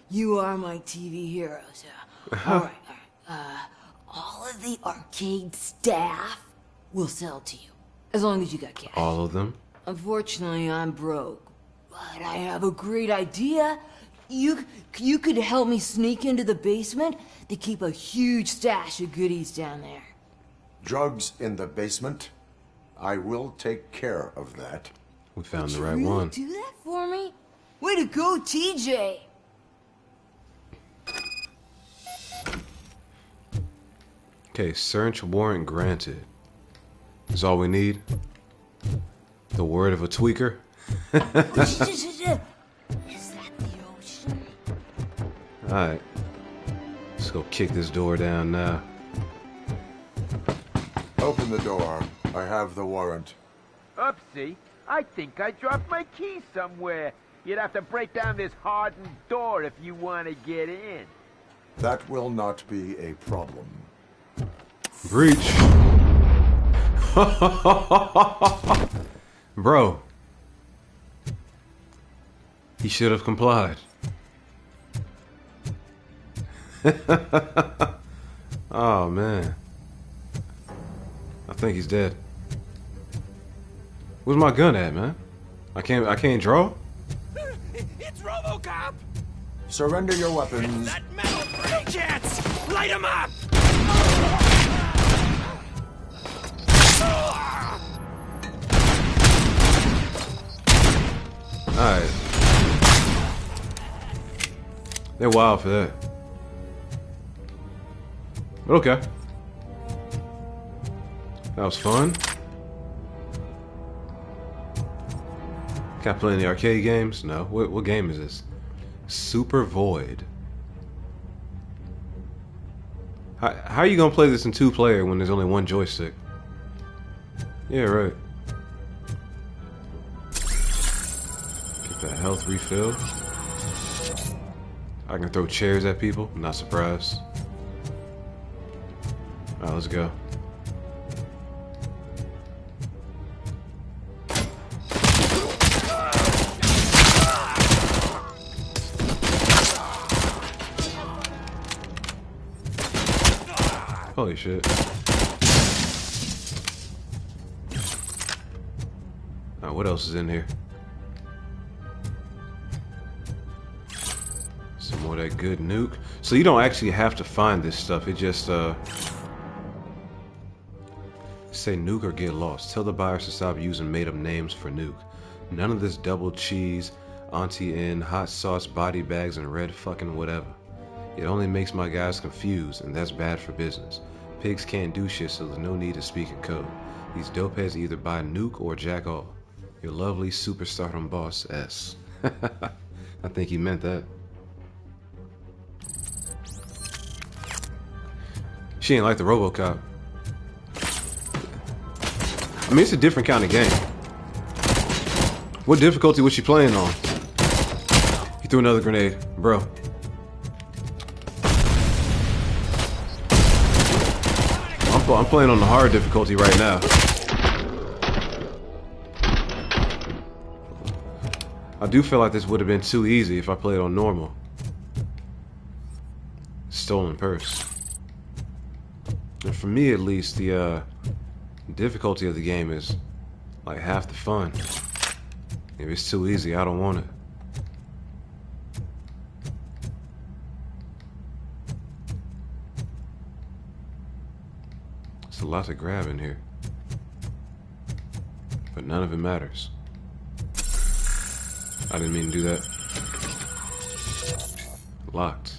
you are my TV heroes. Alright. All of the arcade staff will sell to you, as long as you got cash. All of them? Unfortunately, I'm broke, but I have a great idea. You could help me sneak into the basement to keep a huge stash of goodies down there. Drugs in the basement? I will take care of that. We found the right Would you really one. do that for me? Way to go, TJ! Okay, search warrant granted. Is all we need? The word of a tweaker? Is that the ocean? Alright. Let's go kick this door down now. Open the door. I have the warrant. Oopsie. I think I dropped my key somewhere. You'd have to break down this hardened door if you want to get in. That will not be a problem. Breach. Bro. He should have complied. Oh man. I think he's dead. Where's my gun at, man? I can't draw? It's Robocop! Surrender your weapons. That metal no chance! Light him up! Alright. They're wild for that. But okay. That was fun. Can I play any arcade games? No. What game is this? Super Void. How are you gonna play this in 2-player when there's only one joystick? Yeah, right. Get that health refill. I can throw chairs at people. I'm not surprised. Alright, let's go. Holy shit. Alright, what else is in here? Some more of that good nuke. So you don't actually have to find this stuff. It just Say Nuke or get lost. Tell the buyers to stop using made-up names for Nuke. None of this double cheese, Auntie N, hot sauce, body bags, and red fucking whatever. It only makes my guys confused, and that's bad for business. Pigs can't do shit, so there's no need to speak in code. These dopeheads either buy Nuke or jack off. Your lovely superstardom boss, S. I think he meant that. She ain't like the Robocop. I mean, it's a different kind of game. What difficulty was she playing on? He threw another grenade, bro. I'm playing on the hard difficulty right now. I do feel like this would have been too easy if I played on normal. Stolen purse. And for me, at least, the difficulty of the game is like half the fun. If it's too easy, I don't want it. There's a lot to grab in here, but none of it matters. I didn't mean to do that. Locked.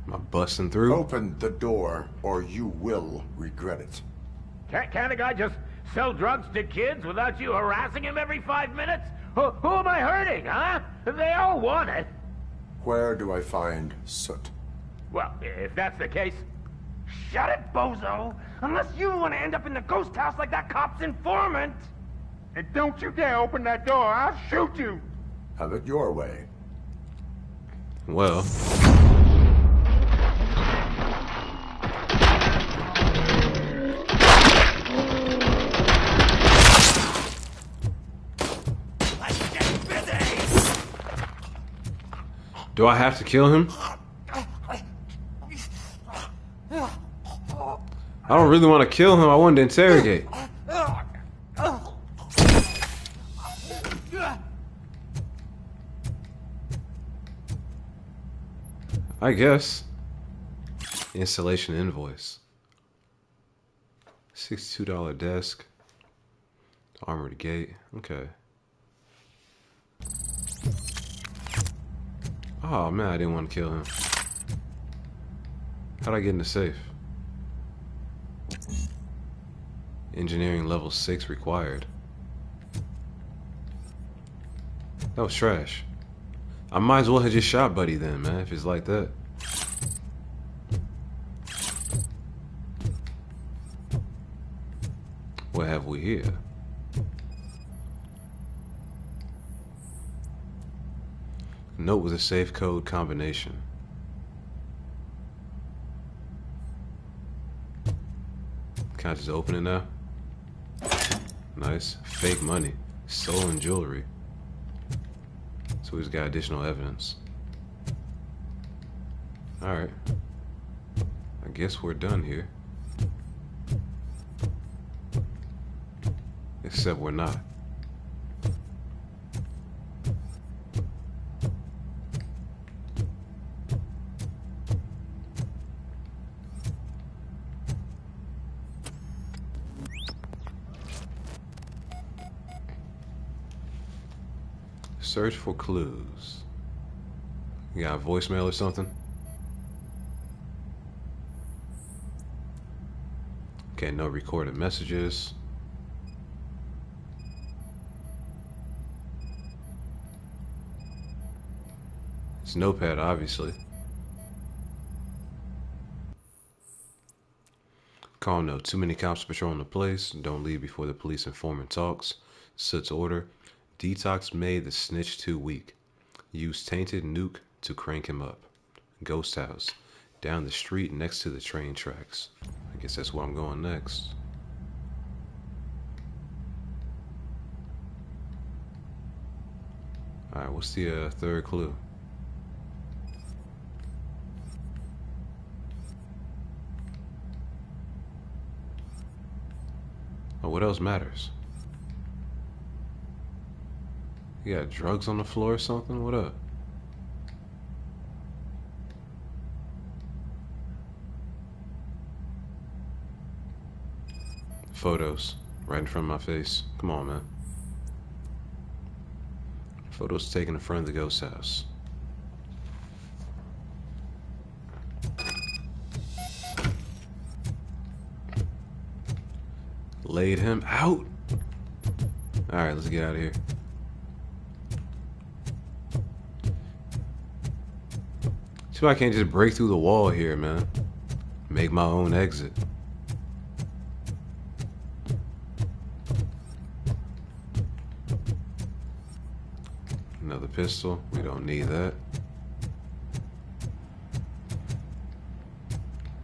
Am I busting through? Open the door, or you will regret it. Can't a guy just sell drugs to kids without you harassing him every 5 minutes? Who am I hurting, huh? They all want it. Where do I find Soot? Well, if that's the case, shut it, bozo! Unless you want to end up in the ghost house like that cop's informant! And don't you dare open that door, I'll shoot you! Have it your way. Well... Do I have to kill him? I don't really want to kill him. I wanted to interrogate. I guess. Installation invoice. $62 desk. Armored gate. Okay. Oh man, I didn't want to kill him. How'd I get in the safe? Engineering level 6 required. That was trash. I might as well have just shot Buddy then, man, if it's like that. What have we here? Note with a safe code combination. Can I just open it now? Nice. Fake money. Stolen jewelry. So he's got additional evidence. Alright. I guess we're done here. Except we're not. Search for clues. You got a voicemail or something? Okay, no recorded messages. It's notepad, obviously. Call note. Too many cops patrolling the place. Don't leave before the police informant talks. Soot's order. Detox made the snitch too weak. Use tainted Nuke to crank him up. Ghost house. Down the street next to the train tracks. I guess that's where I'm going next. Alright, what's the third clue? Oh, what else matters? You got drugs on the floor or something? What up? Photos right in front of my face. Come on, man. Photos taken in front of the ghost house. Laid him out. Alright, let's get out of here. See why I can't just break through the wall here, man. Make my own exit. Another pistol. We don't need that.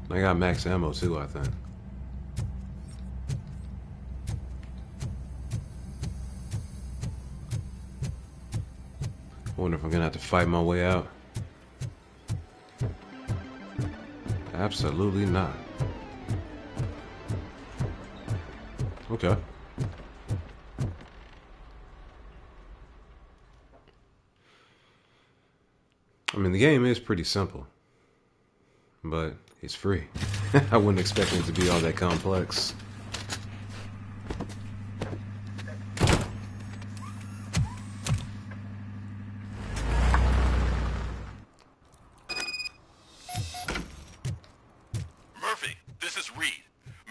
I got max ammo too, I think. I wonder if I'm gonna have to fight my way out. Absolutely not. Okay. I mean, the game is pretty simple, but it's free. I wouldn't expect it to be all that complex. Murphy, this is Reed.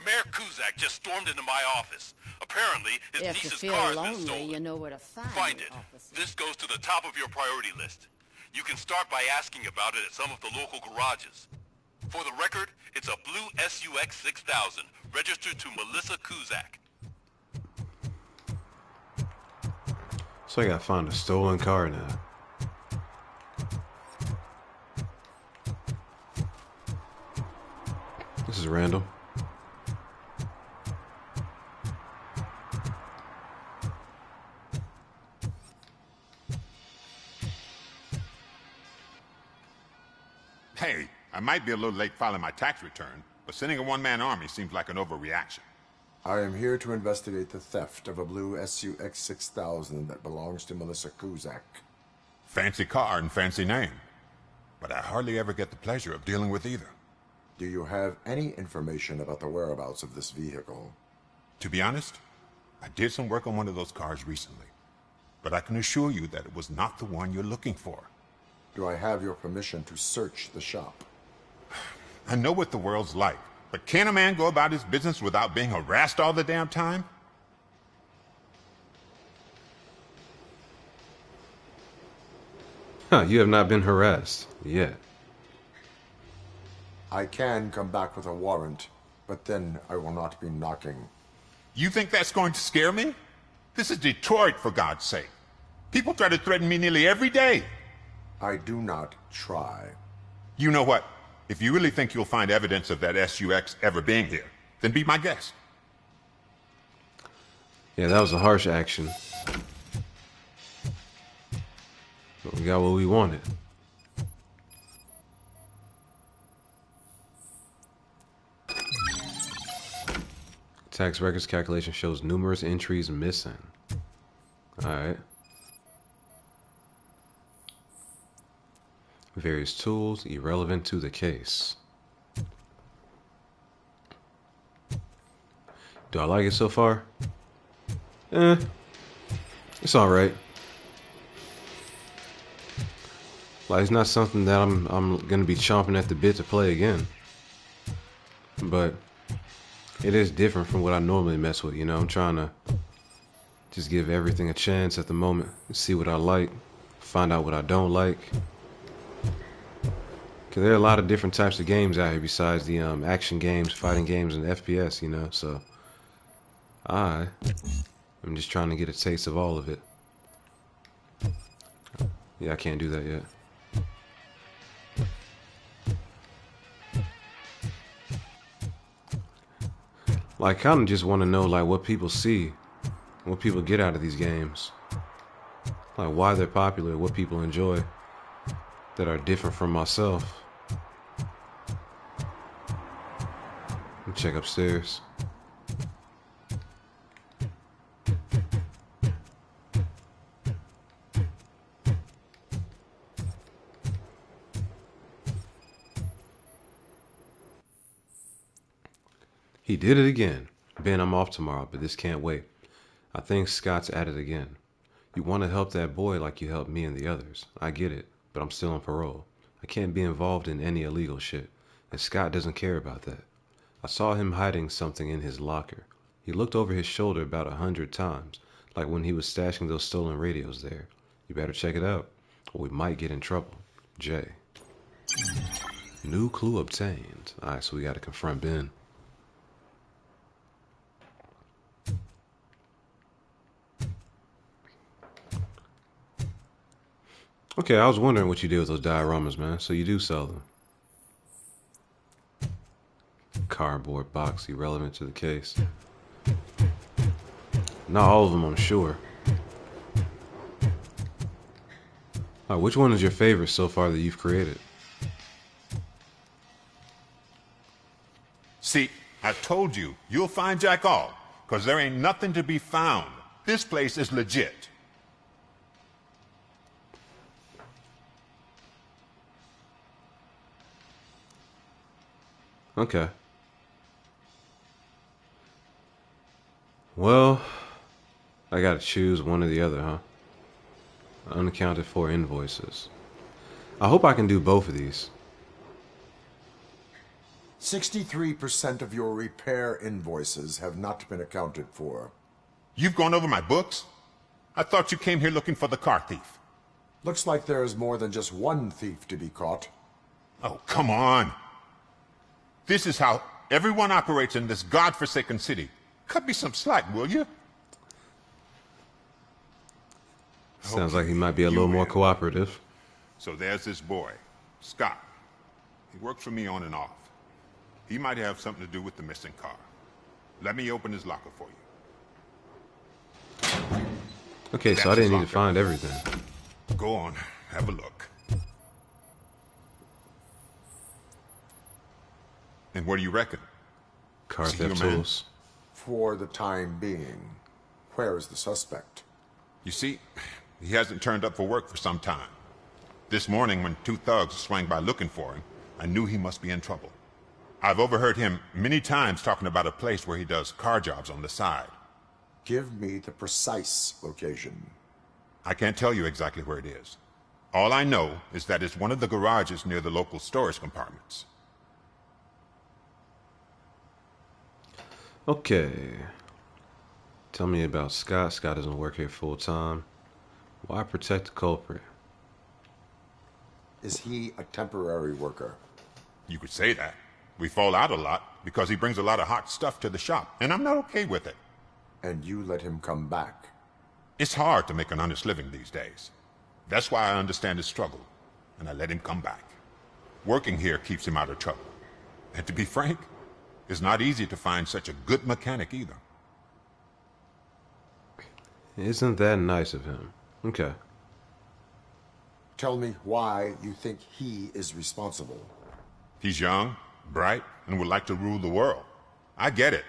Mayor Kuzak just stormed into my office. Apparently, his If you niece's feel car has been lonely, stolen. you know where to find Find me, it. officer. This goes to the top of your priority list. You can start by asking about it at some of the local garages. For the record, it's a blue SUX 6000, registered to Melissa Kuzak. So I gotta find a stolen car now. This is random. Hey, I might be a little late filing my tax return, but sending a one-man army seems like an overreaction. I am here to investigate the theft of a blue SUX 6000 that belongs to Melissa Kuzak. Fancy car and fancy name, but I hardly ever get the pleasure of dealing with either. Do you have any information about the whereabouts of this vehicle? To be honest, I did some work on one of those cars recently, but I can assure you that it was not the one you're looking for. Do I have your permission to search the shop? I know what the world's like, but can a man go about his business without being harassed all the damn time? Huh, you have not been harassed yet. I can come back with a warrant, but then I will not be knocking. You think that's going to scare me? This is Detroit, for God's sake. People try to threaten me nearly every day. I do not try. You know what? If you really think you'll find evidence of that SUX ever being here, then be my guest. Yeah, that was a harsh action. But we got what we wanted. Tax records calculation shows numerous entries missing. Alright. Various tools irrelevant to the case. Do I like it so far? It's alright. Like, it's not something that I'm gonna be chomping at the bit to play again. But it is different from what I normally mess with, you know. I'm trying to just give everything a chance at the moment, see what I like, find out what I don't like. Because there are a lot of different types of games out here besides the action games, fighting games, and FPS, you know. So I'm just trying to get a taste of all of it. Yeah, I can't do that yet. Like, I kind of just want to know, like, what people see, what people get out of these games. Like, why they're popular, what people enjoy that are different from myself. Let me check upstairs. He did it again. Ben, I'm off tomorrow, but this can't wait. I think Scott's at it again. You want to help that boy like you helped me and the others. I get it, but I'm still on parole. I can't be involved in any illegal shit, and Scott doesn't care about that. I saw him hiding something in his locker. He looked over his shoulder about 100 times, like when he was stashing those stolen radios there. You better check it out, or we might get in trouble. Jay. New clue obtained. Alright, so we gotta confront Ben. Okay, I was wondering what you did with those dioramas, man. So you do sell them. Cardboard box, irrelevant to the case. Not all of them, I'm sure. Alright, which one is your favorite so far that you've created? See, I told you, you'll find Jack all, because there ain't nothing to be found. This place is legit. Okay. Well, I gotta choose one or the other, huh? Unaccounted for invoices. I hope I can do both of these. 63% of your repair invoices have not been accounted for. You've gone over my books? I thought you came here looking for the car thief. Looks like there is more than just one thief to be caught. Oh, come on. This is how everyone operates in this godforsaken city. Cut me some slack, will you? Sounds like he might be a little more cooperative. So there's this boy, Scott. He works for me on and off. He might have something to do with the missing car. Let me open his locker for you. Okay, so I didn't need to find everything. Go on, have a look. And what do you reckon? Car theft tools. For the time being, where is the suspect? You see, he hasn't turned up for work for some time. This morning, when two thugs swang by looking for him, I knew he must be in trouble. I've overheard him many times talking about a place where he does car jobs on the side. Give me the precise location. I can't tell you exactly where it is. All I know is that it's one of the garages near the local storage compartments. Okay. Tell me about Scott. Scott doesn't work here full time. Why protect the culprit? Is he a temporary worker? You could say that. We fall out a lot because he brings a lot of hot stuff to the shop, and I'm not okay with it. And you let him come back? It's hard to make an honest living these days. That's why I understand his struggle, and I let him come back. Working here keeps him out of trouble. And to be frank, it's not easy to find such a good mechanic either. Isn't that nice of him? Okay. Tell me why you think he is responsible. He's young, bright, and would like to rule the world. I get it.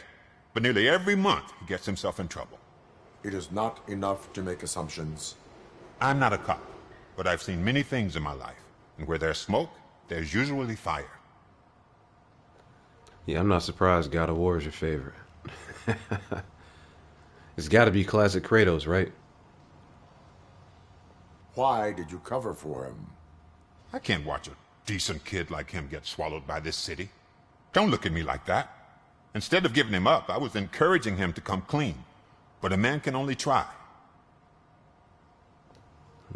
But nearly every month, he gets himself in trouble. It is not enough to make assumptions. I'm not a cop, but I've seen many things in my life. And where there's smoke, there's usually fire. Yeah, I'm not surprised God of War is your favorite. It's gotta be classic Kratos, right? Why did you cover for him? I can't watch a decent kid like him get swallowed by this city. Don't look at me like that. Instead of giving him up, I was encouraging him to come clean. But a man can only try.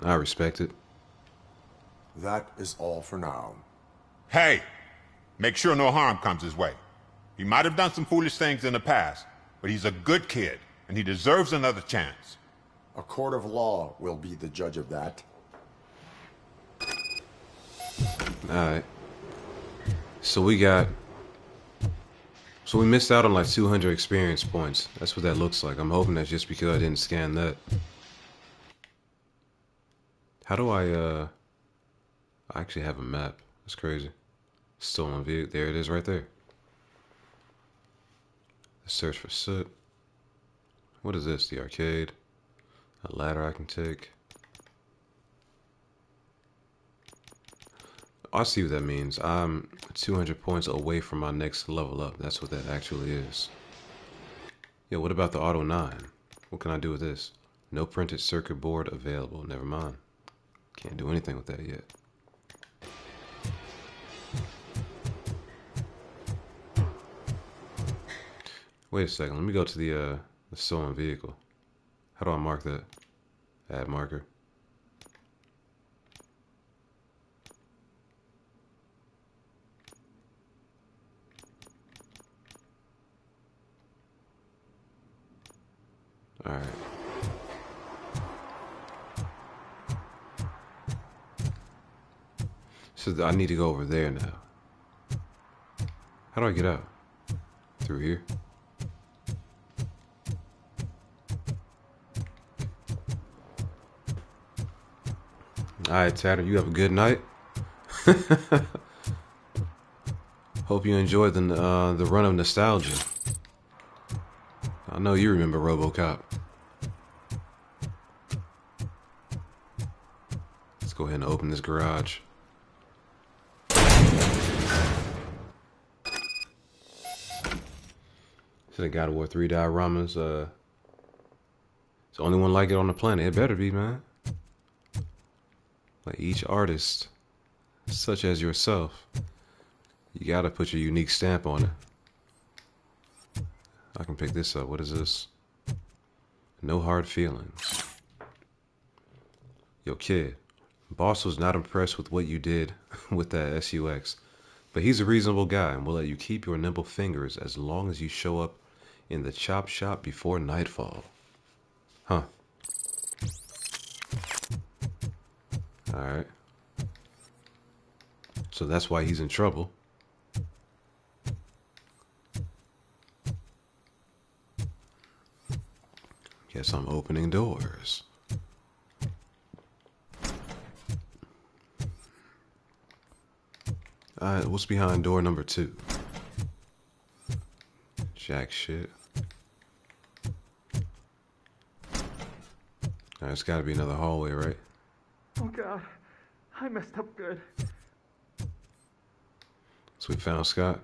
I respect it. That is all for now. Hey! Make sure no harm comes his way. He might have done some foolish things in the past, but he's a good kid, and he deserves another chance. A court of law will be the judge of that. Alright. So we missed out on like 200 experience points. That's what that looks like. I'm hoping that's just because I didn't scan that. How do I actually have a map? That's crazy. Stolen vehicle. There it is right there. Search for soot. What is this? The arcade. A ladder I can take. I see what that means. I'm 200 points away from my next level up. That's what that actually is. Yeah, what about the Auto 9? What can I do with this? No printed circuit board available. Never mind. Can't do anything with that yet. Wait a second. Let me go to the stolen vehicle. How do I mark that? Add marker. Alright. So I need to go over there now. How do I get out? Through here? Alright, Tatter, you have a good night. Hope you enjoyed the run of nostalgia. I know you remember Robocop. Let's go ahead and open this garage. So the God of War 3 dioramas, it's the only one like it on the planet. It better be, man. Like each artist, such as yourself, you gotta put your unique stamp on it. I can pick this up. What is this? No hard feelings. Yo, kid. Boss was not impressed with what you did with that SUX, but he's a reasonable guy and will let you keep your nimble fingers as long as you show up in the chop shop before nightfall. Huh. Alright. So that's why he's in trouble. Guess I'm opening doors. Alright, what's behind door number 2? Jack shit. Alright, it's gotta be another hallway, right? Oh god, I messed up good. So we found Scott.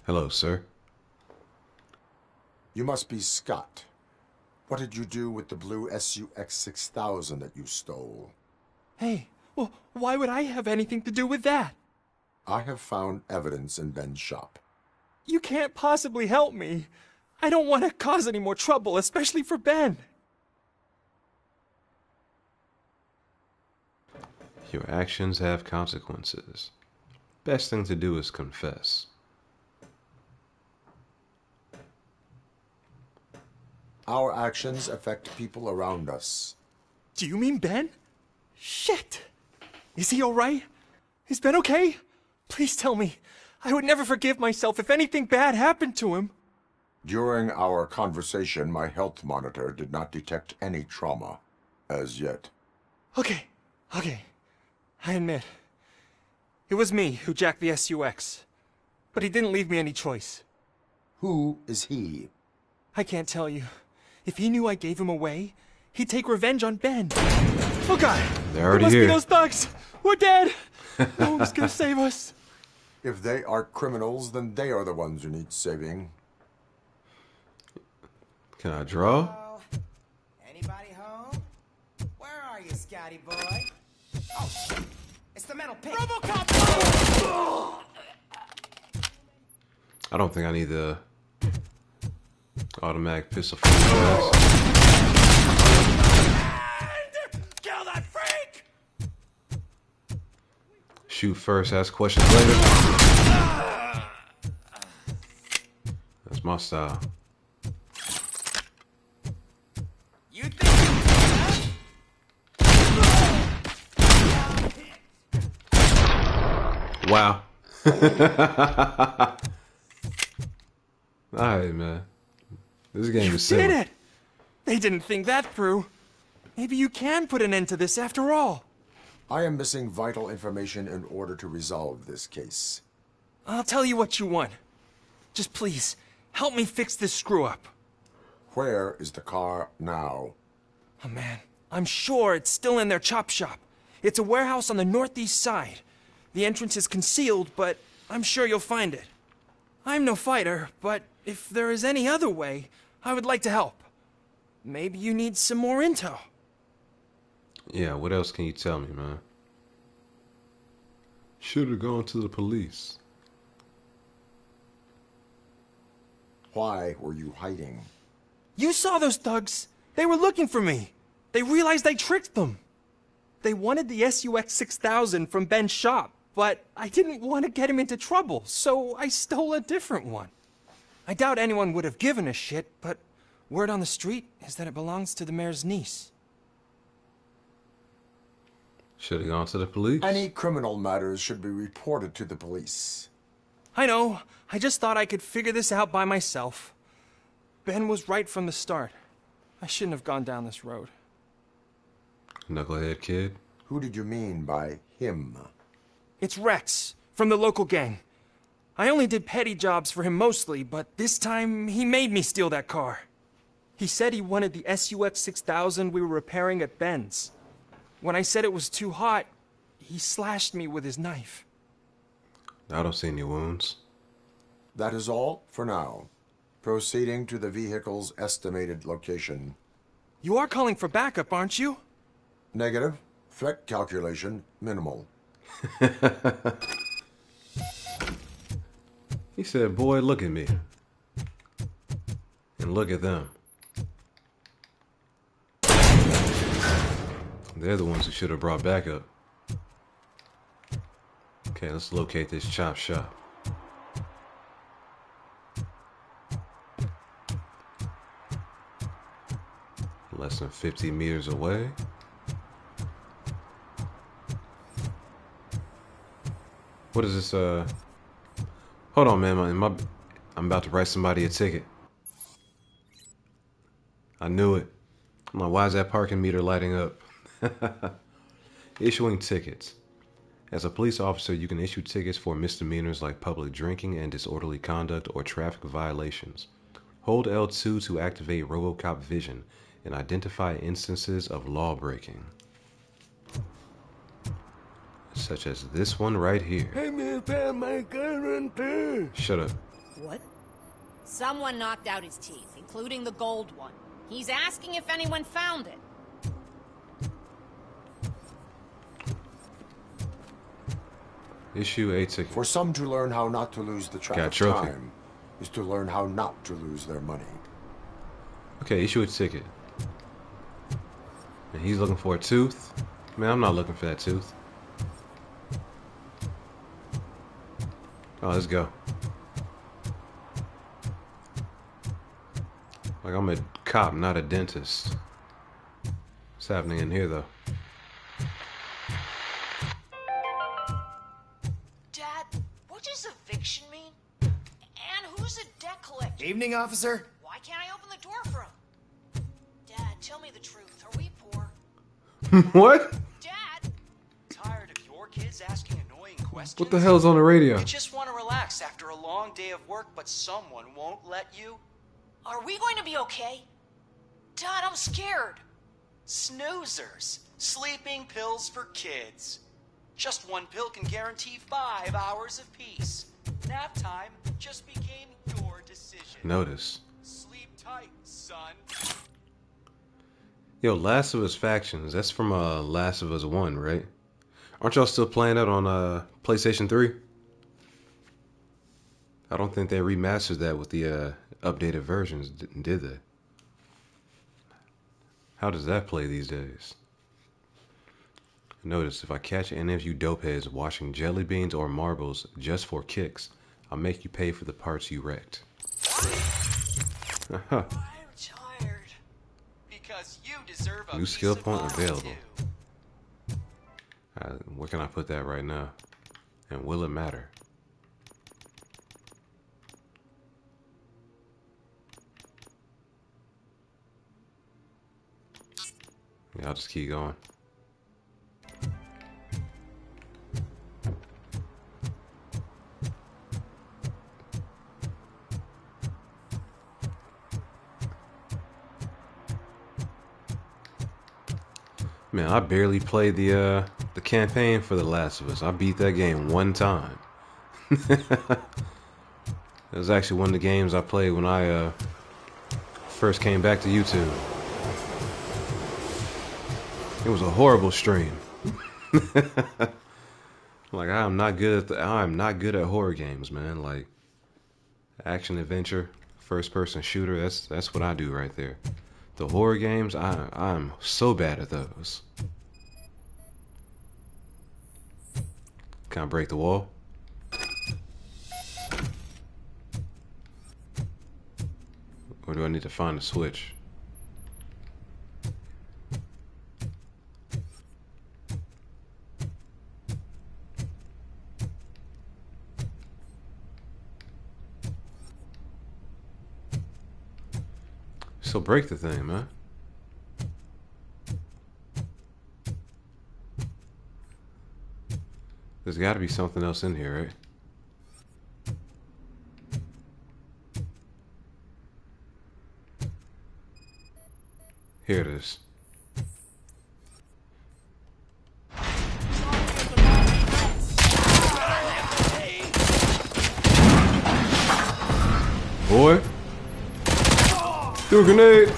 Hello, sir. You must be Scott. What did you do with the blue SUX 6000 that you stole? Hey, well, why would I have anything to do with that? I have found evidence in Ben's shop. You can't possibly help me. I don't want to cause any more trouble, especially for Ben. Your actions have consequences. Best thing to do is confess. Our actions affect people around us. Do you mean Ben? Shit! Is he alright? Is Ben okay? Please tell me. I would never forgive myself if anything bad happened to him. During our conversation, my health monitor did not detect any trauma, as yet. Okay. I admit. It was me who jacked the SUX. But he didn't leave me any choice. Who is he? I can't tell you. If he knew I gave him away, he'd take revenge on Ben. Oh god! They're already it must here. Be those thugs! We're dead! No one's gonna save us. If they are criminals, then they are the ones who need saving. Can I draw? Hello? Anybody home? Where are you, Scotty boy? Oh, it's the metal pig. Robocop! I don't think I need the automatic pistol. Kill that freak! Shoot first, ask questions later. That's my style. You think Wow. Alright, man. This game is simple. Did it! They didn't think that through. Maybe you can put an end to this after all. I am missing vital information in order to resolve this case. I'll tell you what you want. Just please, help me fix this screw-up. Where is the car now? Oh man, I'm sure it's still in their chop shop. It's a warehouse on the northeast side. The entrance is concealed, but I'm sure you'll find it. I'm no fighter, but if there is any other way, I would like to help. Maybe you need some more intel. Yeah, what else can you tell me, man? Should have gone to the police. Why were you hiding? You saw those thugs. They were looking for me. They realized I tricked them. They wanted the SUX 6000 from Ben's shop, but I didn't want to get him into trouble, so I stole a different one. I doubt anyone would have given a shit, but word on the street is that it belongs to the mayor's niece. Should have gone to the police. Any criminal matters should be reported to the police. I know. I just thought I could figure this out by myself. Ben was right from the start. I shouldn't have gone down this road. Knucklehead kid? Who did you mean by him? It's Rex, from the local gang. I only did petty jobs for him mostly, but this time he made me steal that car. He said he wanted the SUX 6000 we were repairing at Ben's. When I said it was too hot, he slashed me with his knife. I don't see any wounds. That is all for now. Proceeding to the vehicle's estimated location. You are calling for backup, aren't you? Negative. Threat calculation minimal. He said, boy, look at me. And look at them. They're the ones who should have brought backup. Okay, let's locate this chop shop. Less than 50 meters away. What is this, Hold on, man. I'm about to write somebody a ticket. I knew it. I'm like, why is that parking meter lighting up? Issuing tickets. As a police officer, you can issue tickets for misdemeanors like public drinking and disorderly conduct or traffic violations. Hold L2 to activate Robocop vision and identify instances of law breaking. Such as this one right here. Shut up. What? Someone knocked out his teeth, including the gold one. He's asking if anyone found it. Issue a ticket. For some to learn how not to lose the track of time is to learn how not to lose their money. Okay, issue a ticket. And he's looking for a tooth. Man, I'm not looking for that tooth. Oh, let's go. Like, I'm a cop, not a dentist. What's happening in here, though? Dad, what does eviction mean? And who's a debt collector? Evening, officer. Why can't I open the door for him? Dad, tell me the truth. Are we poor? What? Dad! Tired of your kids asking annoying questions? What the hell's on the radio? You just want to relax after a long day of work, but someone won't let you? Are we going to be okay? Dad, I'm scared. Snoozers. Sleeping pills for kids. Just one pill can guarantee 5 hours of peace. Nap time just became your decision. Notice. Sleep tight, son. Yo, Last of Us Factions. That's from Last of Us 1, right? Aren't y'all still playing that on PlayStation 3? I don't think they remastered that with the updated versions, did they? How does that play these days? Notice, if I catch any of you dopeheads washing jelly beans or marbles just for kicks, I'll make you pay for the parts you wrecked. I'm tired. Because you deserve a New skill point available. Where can I put that right now? And will it matter? Yeah, I'll just keep going. Man, I barely played the campaign for The Last of Us. I beat that game one time. It was actually one of the games I played when I first came back to YouTube. It was a horrible stream. Like I'm not good at horror games, man. Like action adventure, first person shooter, that's what I do right there. The horror games, I'm so bad at those. Can I break the wall? Or do I need to find a switch? So break the thing, man. There's got to be something else in here, right? Here it is. Boy. Threw a grenade.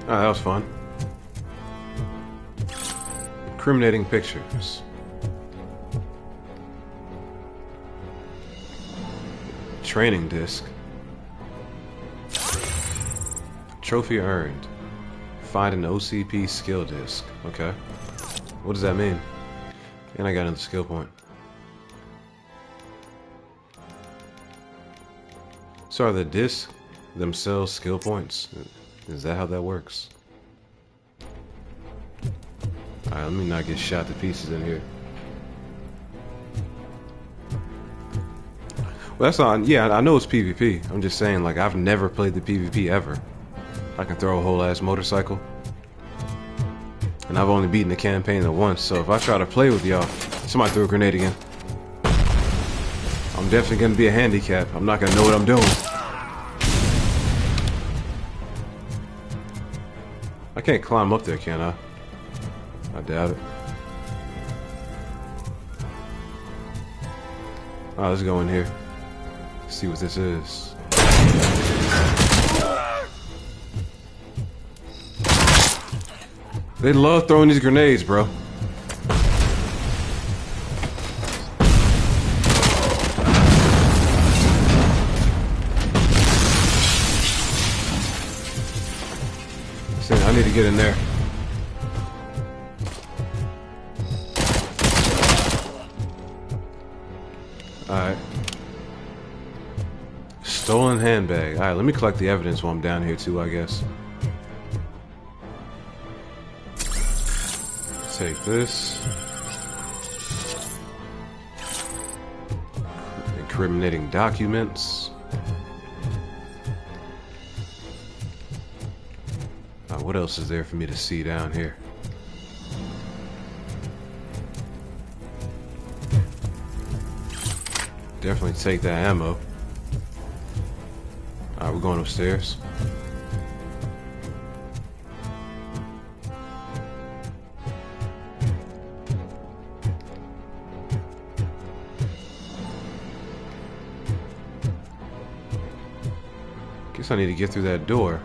Ah, that was fun. Incriminating pictures. Training disc. Trophy earned. Find an OCP skill disc. Okay. What does that mean? And I got another skill point. So are the discs themselves skill points? Is that how that works? Alright, let me not get shot to pieces in here. Well, that's not. Yeah, I know it's PvP. I'm just saying, like, I've never played the PvP ever. I can throw a whole ass motorcycle. And I've only beaten the campaign once, so if I try to play with y'all, somebody threw a grenade again. I'm definitely gonna be a handicap. I'm not gonna know what I'm doing. I can't climb up there, can I? I doubt it. Alright, let's go in here. See what this is. They love throwing these grenades, bro. I need to get in there. Alright. Stolen handbag. Alright, let me collect the evidence while I'm down here too, I guess. Take this. Incriminating documents. What else is there for me to see down here? Definitely take that ammo. Alright, we're going upstairs. Guess I need to get through that door.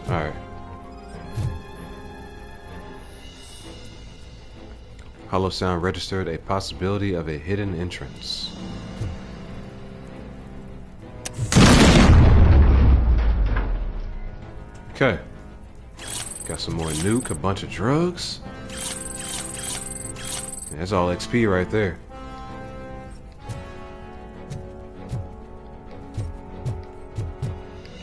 Alright. Hollow sound registered a possibility of a hidden entrance. Okay. Got some more nuke, a bunch of drugs. That's all XP right there.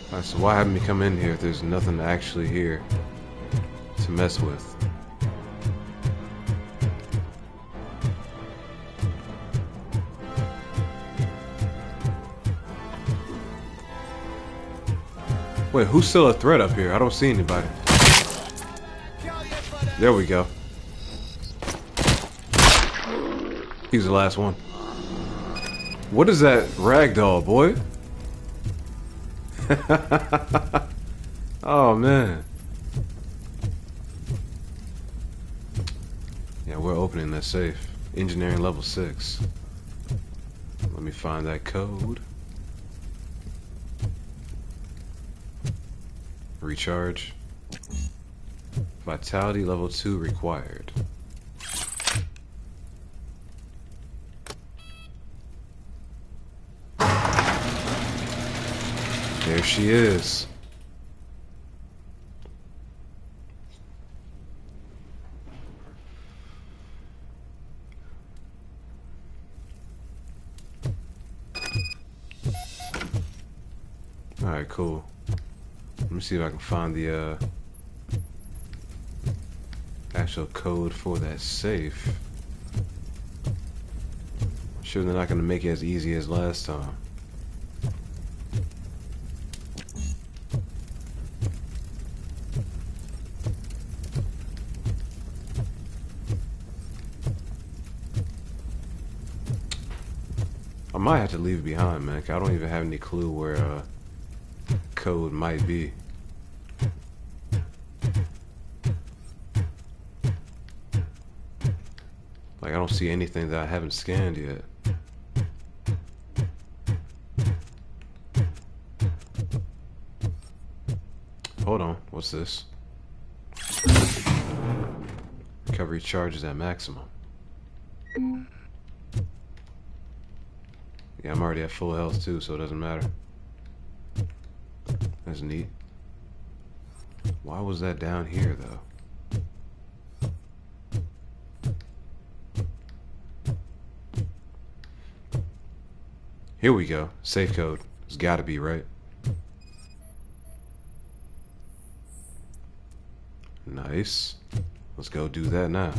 Alright, so why haven't we come in here if there's nothing actually here to mess with? Wait, who's still a threat up here? I don't see anybody. There we go. He's the last one. What is that ragdoll, boy? Oh man. Yeah, we're opening that safe. Engineering level 6. Let me find that code. Recharge. Vitality level 2 required. There she is. Alright, cool. Let me see if I can find the actual code for that safe. Sure they're not gonna make it as easy as last time. I might have to leave it behind, man. 'Cause I don't even have any clue where code might be. Like, I don't see anything that I haven't scanned yet. Hold on, what's this? Recovery charges at maximum. Yeah, I'm already at full health too, so it doesn't matter. That's neat. Why was that down here, though? Here we go. Safe code. It's gotta be, right? Nice. Let's go do that now.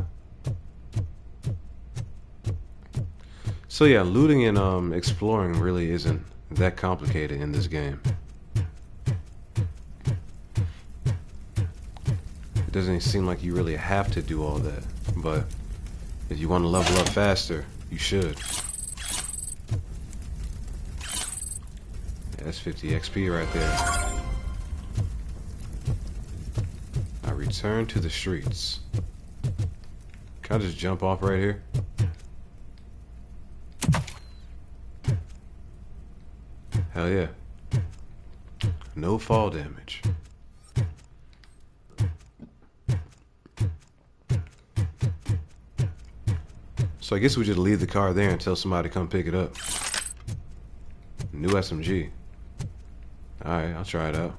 So yeah, looting and exploring really isn't that complicated in this game. It doesn't seem like you really have to do all that, but if you want to level up faster, you should. Yeah, that's 50 XP right there. I return to the streets. Can I just jump off right here? Hell yeah. No fall damage. So I guess we just leave the car there and tell somebody to come pick it up. New SMG. Alright, I'll try it out.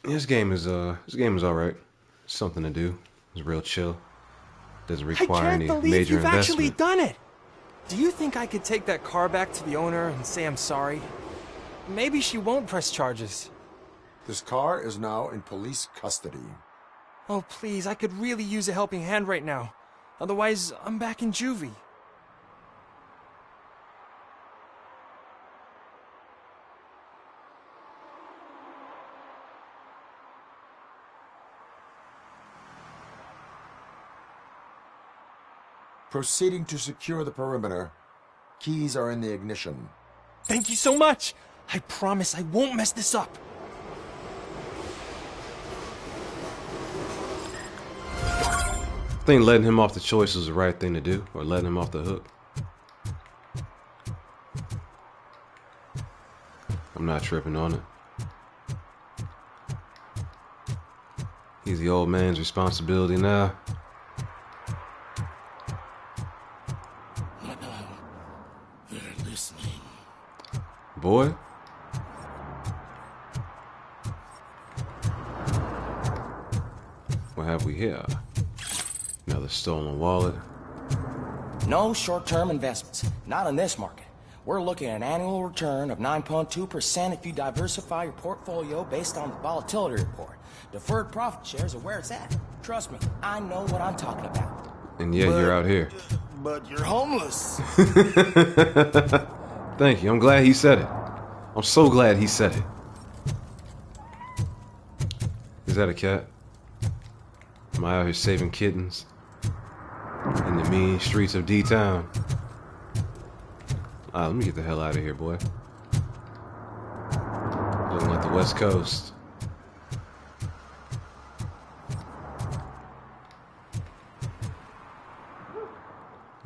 This game is alright. Something to do. It's real chill. Doesn't require any major investment. I can't believe you've actually done it. Do you think I could take that car back to the owner and say I'm sorry? Maybe she won't press charges. This car is now in police custody. Oh, please, I could really use a helping hand right now. Otherwise, I'm back in juvie. Proceeding to secure the perimeter. Keys are in the ignition. Thank you so much. I promise I won't mess this up. I think letting him off the choice was the right thing to do, or letting him off the hook. I'm not tripping on it. He's the old man's responsibility now. They're listening. Boy. What have we here? Another stolen wallet. No short-term investments. Not in this market. We're looking at an annual return of 9.2% if you diversify your portfolio based on the volatility report. Deferred profit shares are where it's at. Trust me, I know what I'm talking about. And yeah, you're out here. But you're homeless. Thank you. I'm glad he said it. I'm so glad he said it. Is that a cat? Am I out here saving kittens in the mean streets of D-Town? Let me get the hell out of here, boy. Looking like the West Coast.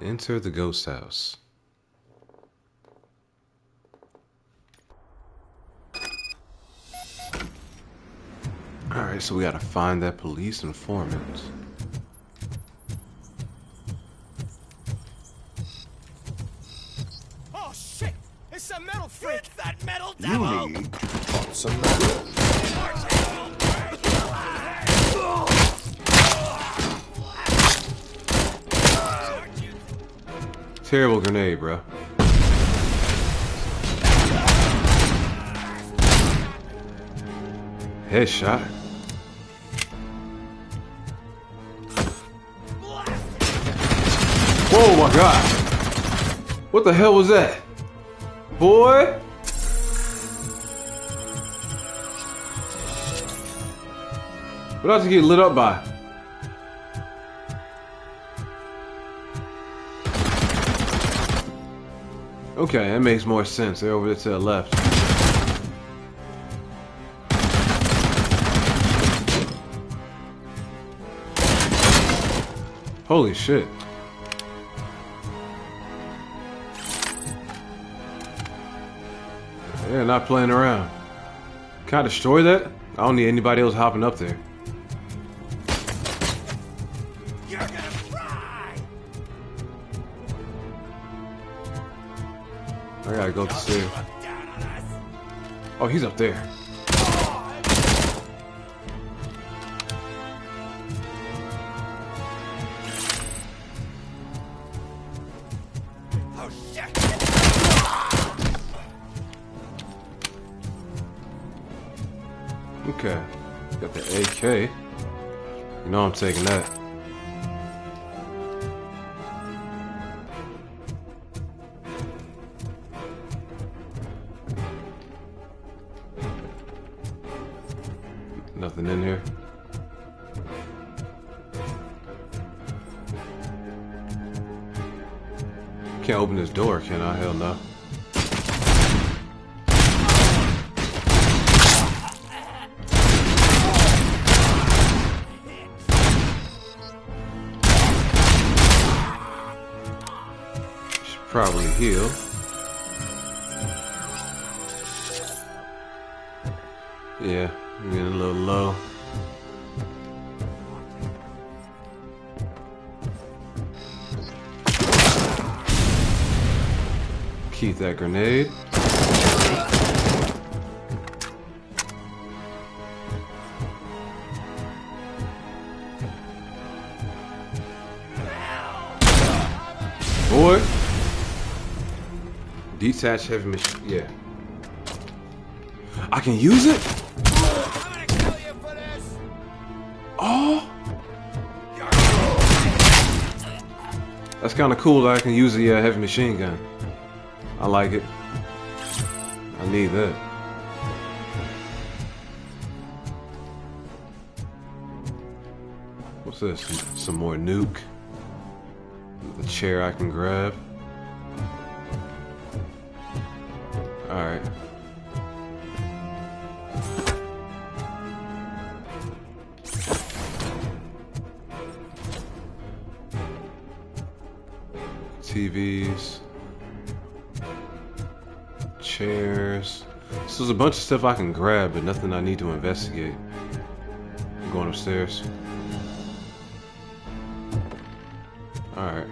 Enter the ghost house. Alright, so we gotta find that police informant. Oh shit! It's a metal freak! It's that metal devil! You need to cut some metal. Terrible grenade, bro. Headshot. Whoa, my God. What the hell was that? Boy? What else to get lit up by? Okay, that makes more sense. They're over there to the left. Holy shit. They're not playing around. Can I destroy that? I don't need anybody else hopping up there. You're gonna fry! I gotta go upstairs. Oh, he's up there. Okay, got the AK. You know I'm taking that. Nothing in here. Can't open this door, can I? Hell no. Probably heal. Yeah, I'm getting a little low. Keep that grenade. Boy. Detached heavy machine. Yeah. I can use it? Oh. That's kind of cool that I can use the heavy machine gun. I like it. I need that. What's this? Some more nuke. The chair I can grab. Alright. TVs. Chairs. So there's a bunch of stuff I can grab, but nothing I need to investigate. I'm going upstairs. Alright.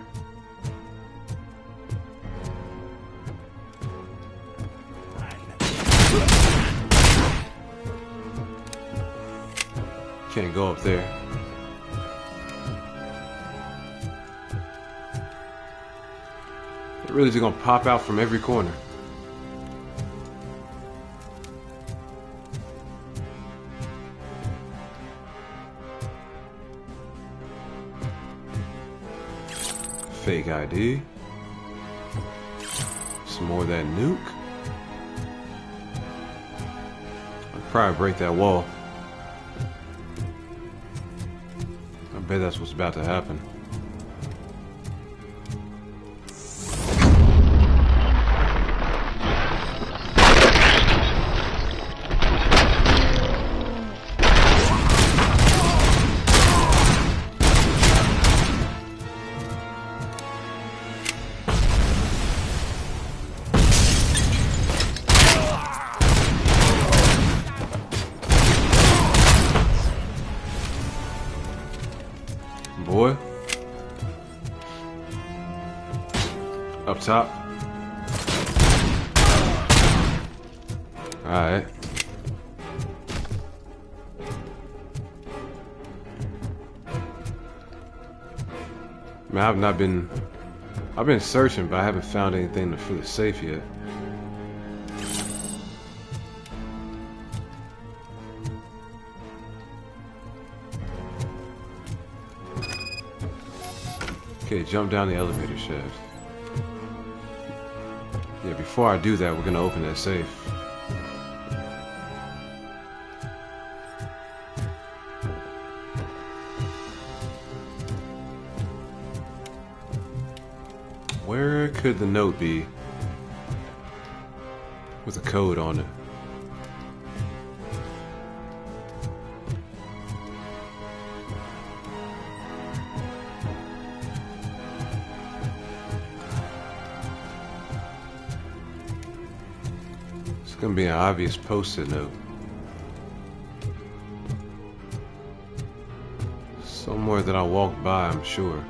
Can't go up there. They're really just gonna pop out from every corner. Fake ID. Some more of that nuke. I'll probably break that wall. bet that's what's about to happen. Boy. Up top. Alright. Man, I've been searching, but I haven't found anything for the safe yet. Okay, jump down the elevator shaft. Yeah, before I do that, we're gonna open that safe. Where could the note be with a code on it? It's gonna be an obvious post-it note. Somewhere that I walked by, I'm sure.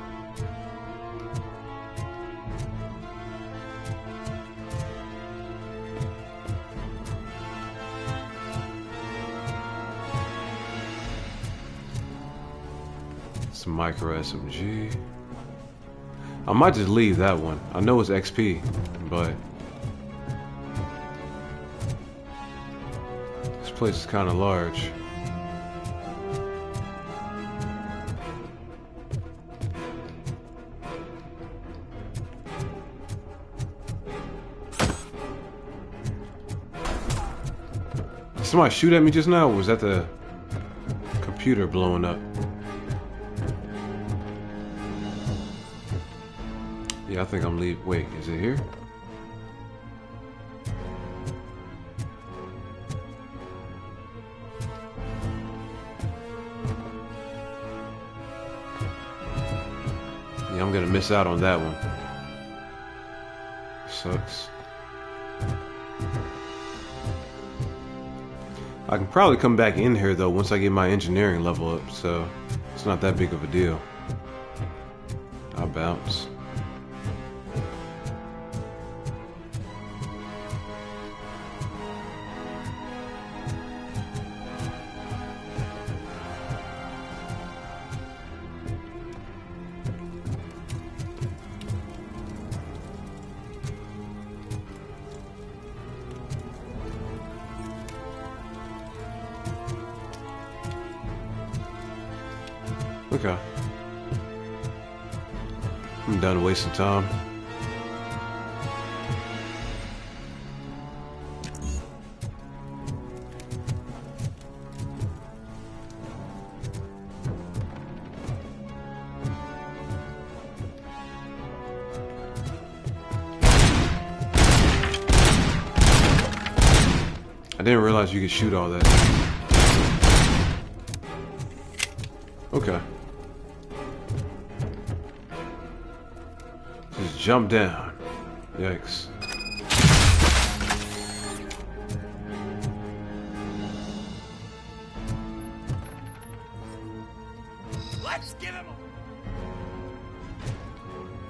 Some micro SMG. I might just leave that one. I know it's XP, but this place is kind of large. Did somebody shoot at me just now, or was that the computer blowing up? Yeah, I think I'm leaving. Wait, is it here? Yeah, I'm gonna miss out on that one. Sucks. I can probably come back in here though once I get my engineering level up, so it's not that big of a deal. I'll bounce. Okay. I'm done wasting time. I didn't realize you could shoot all that. Okay. Just jump down. Yikes. Let's give him.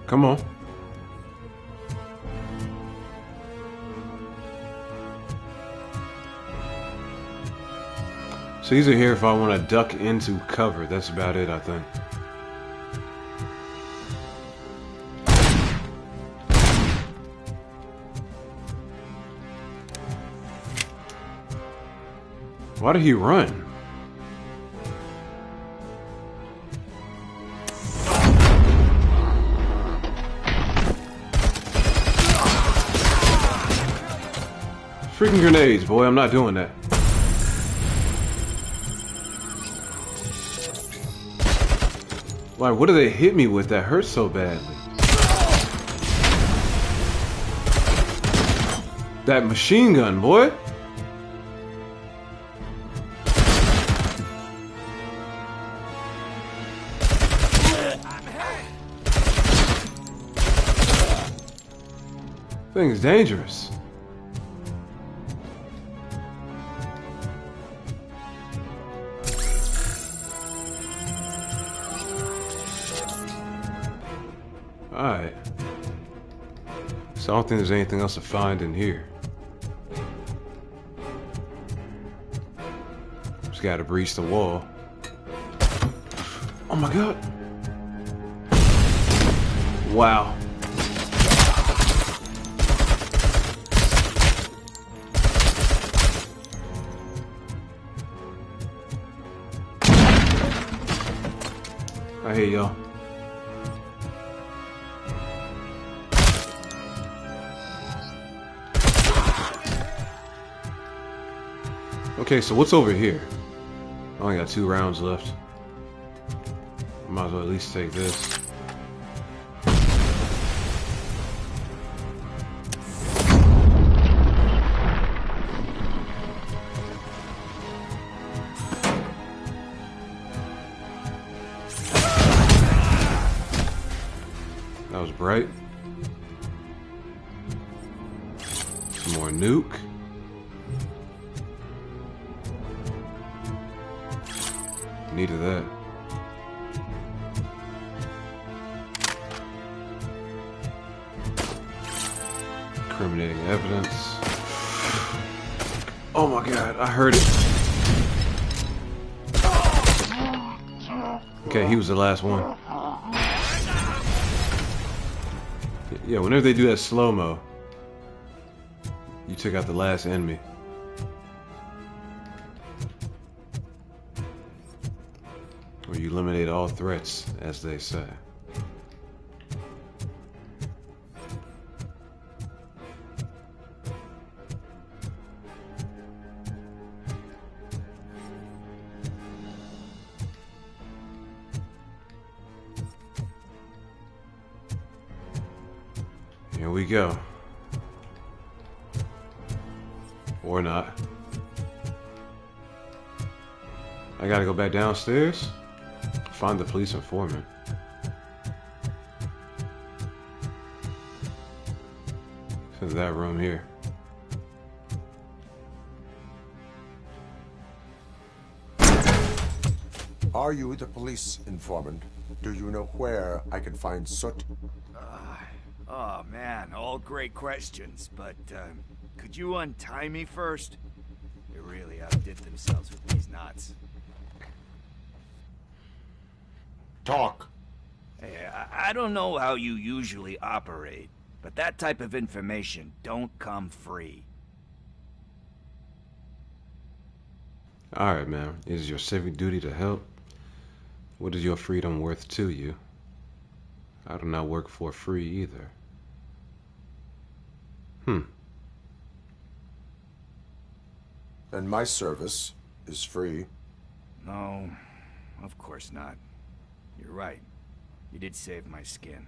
Come on. So these are here if I want to duck into cover. That's about it, I think. Why did he run? Freaking grenades, boy. I'm not doing that. Like, what do they hit me with that hurts so badly? That machine gun, boy. Thing's dangerous. Alright. So I don't think there's anything else to find in here. Just gotta breach the wall. Oh my god. Wow. I hear y'all. Okay, so what's over here? I only got 2 rounds left. Might as well at least take this. That was bright. Some more nuke. Needed that. Incriminating evidence. Oh my god, I heard it. Okay, he was the last one. Yeah, whenever they do that slow-mo, you took out the last enemy. Or you eliminate all threats, as they say. Here we go. Or not. I gotta go back downstairs? Find the police informant. It's in that room here. Are you the police informant? Do you know where I can find Soot? Oh man, all great questions, but could you untie me first? They really outdid themselves with these knots. Talk. Hey, I don't know how you usually operate, but that type of information don't come free. Alright, man. It is your civic duty to help. What is your freedom worth to you? I do not work for free either. And my service is free. No, of course not. You're right. You did save my skin.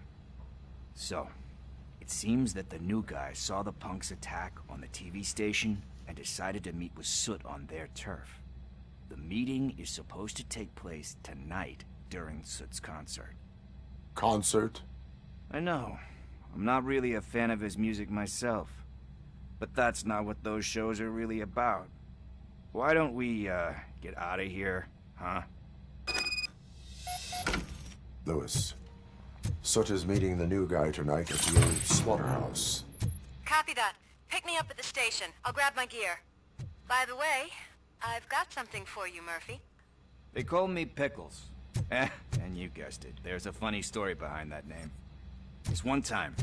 So, it seems that the new guy saw the punks attack on the TV station and decided to meet with Soot on their turf. The meeting is supposed to take place tonight during Soot's concert. Concert? I know. I'm not really a fan of his music myself. But that's not what those shows are really about. Why don't we, get out of here, huh? Lewis, Soot is meeting the new guy tonight at the old slaughterhouse. Copy that. Pick me up at the station. I'll grab my gear. By the way, I've got something for you, Murphy. They call me Pickles. And you guessed it. There's a funny story behind that name. This one time,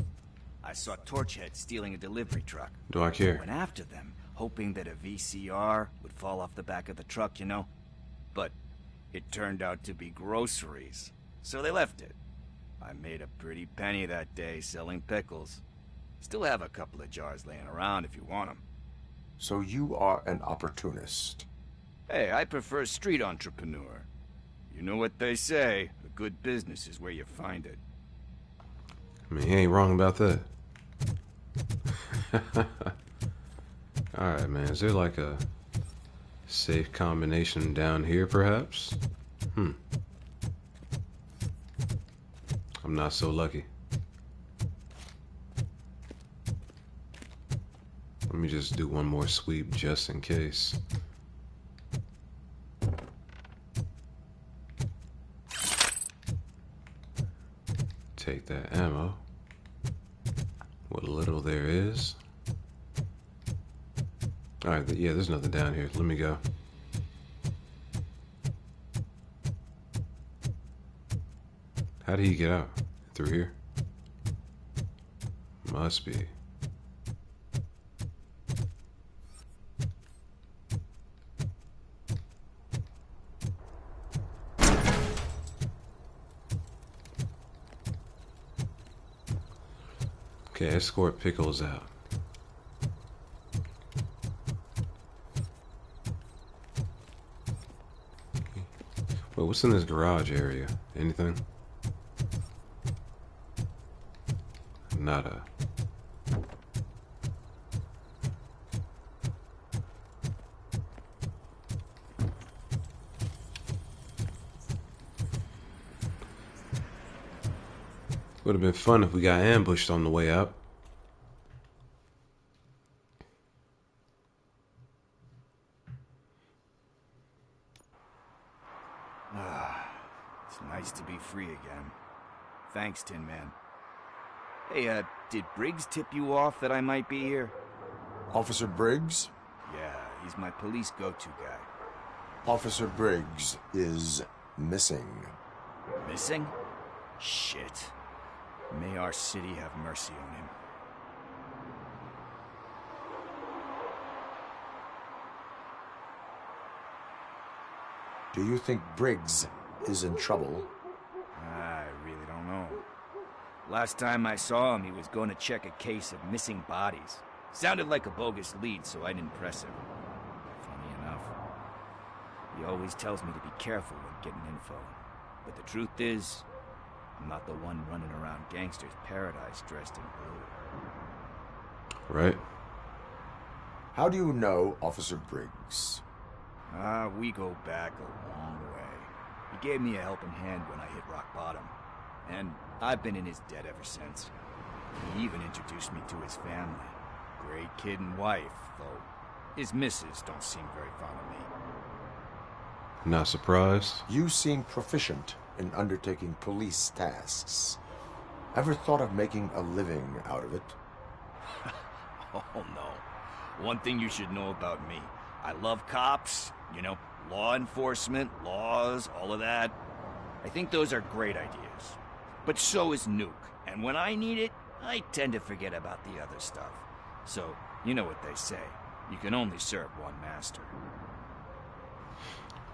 I saw Torchhead stealing a delivery truck. Do I care? I went after them, hoping that a VCR would fall off the back of the truck, you know? But it turned out to be groceries, so they left it. I made a pretty penny that day selling pickles. Still have a couple of jars laying around if you want them. So you are an opportunist. Hey, I prefer street entrepreneur. You know what they say, a good business is where you find it. I mean, he ain't wrong about that. Alright, man. Is there like a safe combination down here, perhaps? I'm not so lucky. Let me just do one more sweep just in case. Take that ammo. What little there is. Alright, yeah, there's nothing down here. Let me go. How did he get out? Through here? Must be. Okay, escort Pickles out. Wait, what's in this garage area? Anything? Nada. Would have been fun if we got ambushed on the way up. It's nice to be free again. Thanks, Tin Man. Hey, did Briggs tip you off that I might be here? Officer Briggs? Yeah, he's my police go-to guy. Officer Briggs is missing. Missing? Shit. May our city have mercy on him. Do you think Briggs is in trouble? I really don't know. Last time I saw him, he was going to check a case of missing bodies. Sounded like a bogus lead, so I didn't press him. Funny enough. He always tells me to be careful when getting info. But the truth is, I'm not the one running around Gangster's Paradise dressed in blue. Right. How do you know Officer Briggs? We go back a long way. He gave me a helping hand when I hit rock bottom. And I've been in his debt ever since. He even introduced me to his family. Great kid and wife, though his missus don't seem very fond of me. Not surprised. You seem proficient in undertaking police tasks. Ever thought of making a living out of it? Oh, no. One thing you should know about me. I love cops, you know, law enforcement, laws, all of that. I think those are great ideas. But so is Nuke. And when I need it, I tend to forget about the other stuff. So, you know what they say. You can only serve one master.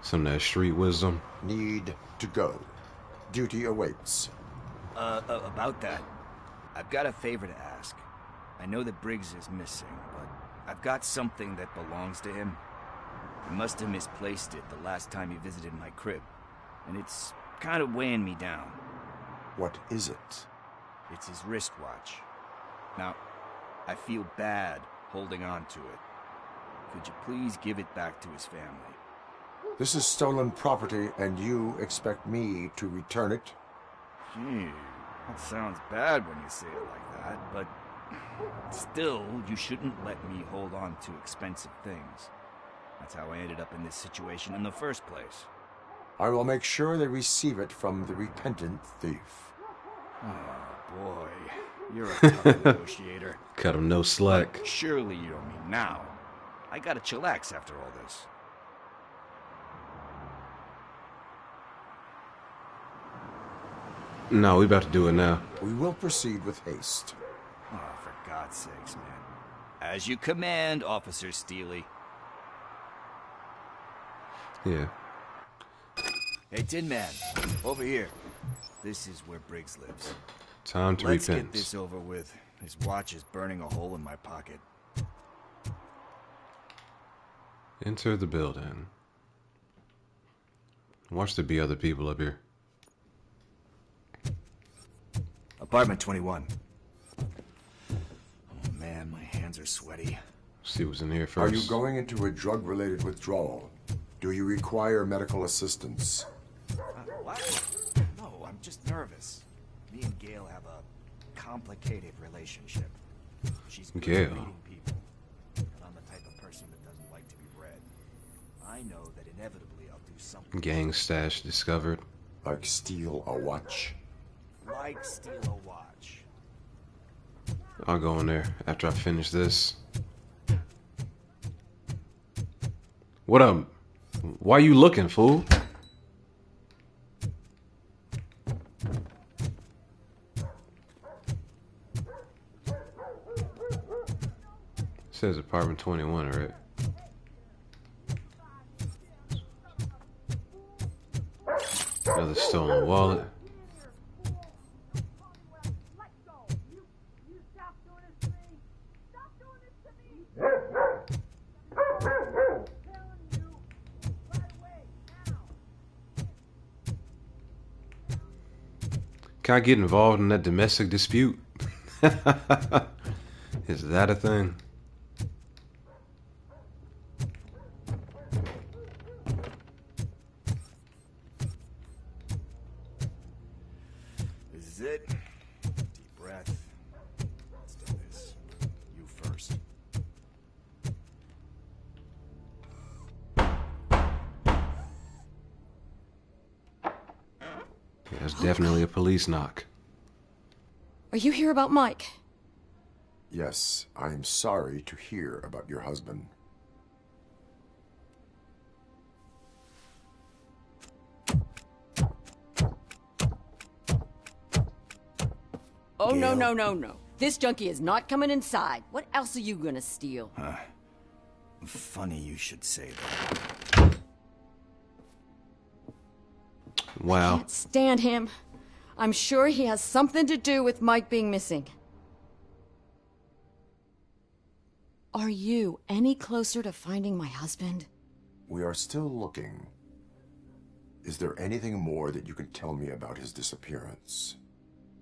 Some of that street wisdom. Need to go. Duty awaits. About that, I've got a favor to ask. I know that Briggs is missing, but I've got something that belongs to him. He must have misplaced it the last time he visited my crib, and it's kind of weighing me down. What is it? It's his wristwatch. Now, I feel bad holding on to it. Could you please give it back to his family? This is stolen property, and you expect me to return it? Gee, that sounds bad when you say it like that, but still, you shouldn't let me hold on to expensive things. That's how I ended up in this situation in the first place. I will make sure they receive it from the repentant thief. Oh, boy. You're a tough negotiator. Cut him no slack. But surely you don't mean now. I gotta chillax after all this. No, we about to do it now. We will proceed with haste. Oh, for God's sakes, man. As you command, Officer Steely. Yeah. Hey, Tin Man, over here. This is where Briggs lives. Time to Let's repent. get this over with. His watch is burning a hole in my pocket. Enter the building. Watch there be other people up here. Apartment 21. Oh man, my hands are sweaty. See what's in here first. Are you going into a drug-related withdrawal? Do you require medical assistance? What? No, I'm just nervous. Me and Gail have a complicated relationship. She's good at reading people, and I'm the type of person that doesn't like to be read. I know that inevitably I'll do something. Gang stash discovered. Like steal a watch? Like steal a watch. I'll go in there after I finish this. What up? Why you looking, fool? Says apartment 21, right? Another stolen wallet. Can I get involved in that domestic dispute? Is that a thing? This is it. Deep breath. Let's do this. You first. Yeah, it's definitely a police knock. Are you here about Mike? Yes, I'm sorry to hear about your husband. Oh, Gail? No. This junkie is not coming inside. What else are you gonna steal? Funny you should say that. Wow. I can't stand him. I'm sure he has something to do with Mike being missing. Are you any closer to finding my husband? We are still looking. Is there anything more that you can tell me about his disappearance?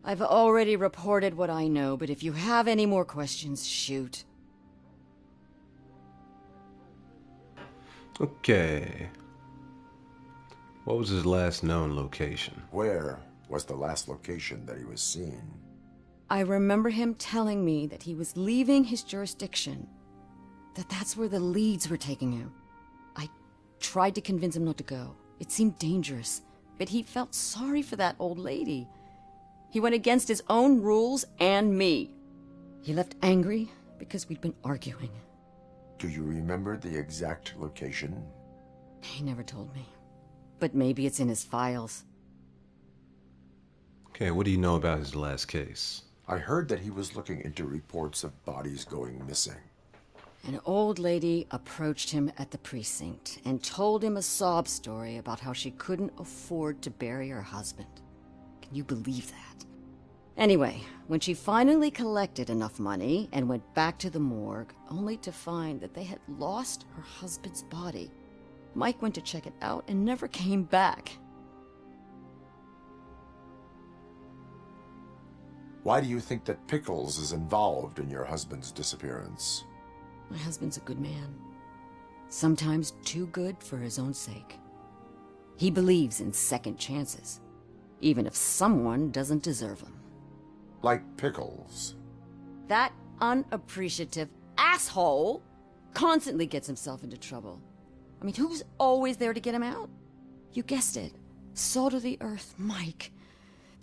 I've already reported what I know, but if you have any more questions, shoot. Okay. What was his last known location? Where was the last location that he was seen? I remember him telling me that he was leaving his jurisdiction, that's where the leads were taking him. I tried to convince him not to go. It seemed dangerous, but he felt sorry for that old lady. He went against his own rules and me. He left angry because we'd been arguing. Do you remember the exact location? He never told me. But maybe it's in his files. Okay, what do you know about his last case? I heard that he was looking into reports of bodies going missing. An old lady approached him at the precinct and told him a sob story about how she couldn't afford to bury her husband. Can you believe that? Anyway, when she finally collected enough money and went back to the morgue, only to find that they had lost her husband's body, Mike went to check it out and never came back. Why do you think that Pickles is involved in your husband's disappearance? My husband's a good man. Sometimes too good for his own sake. He believes in second chances, even if someone doesn't deserve them. Like Pickles. That unappreciative asshole constantly gets himself into trouble. I mean, who's always there to get him out? You guessed it. Salt of the earth, Mike.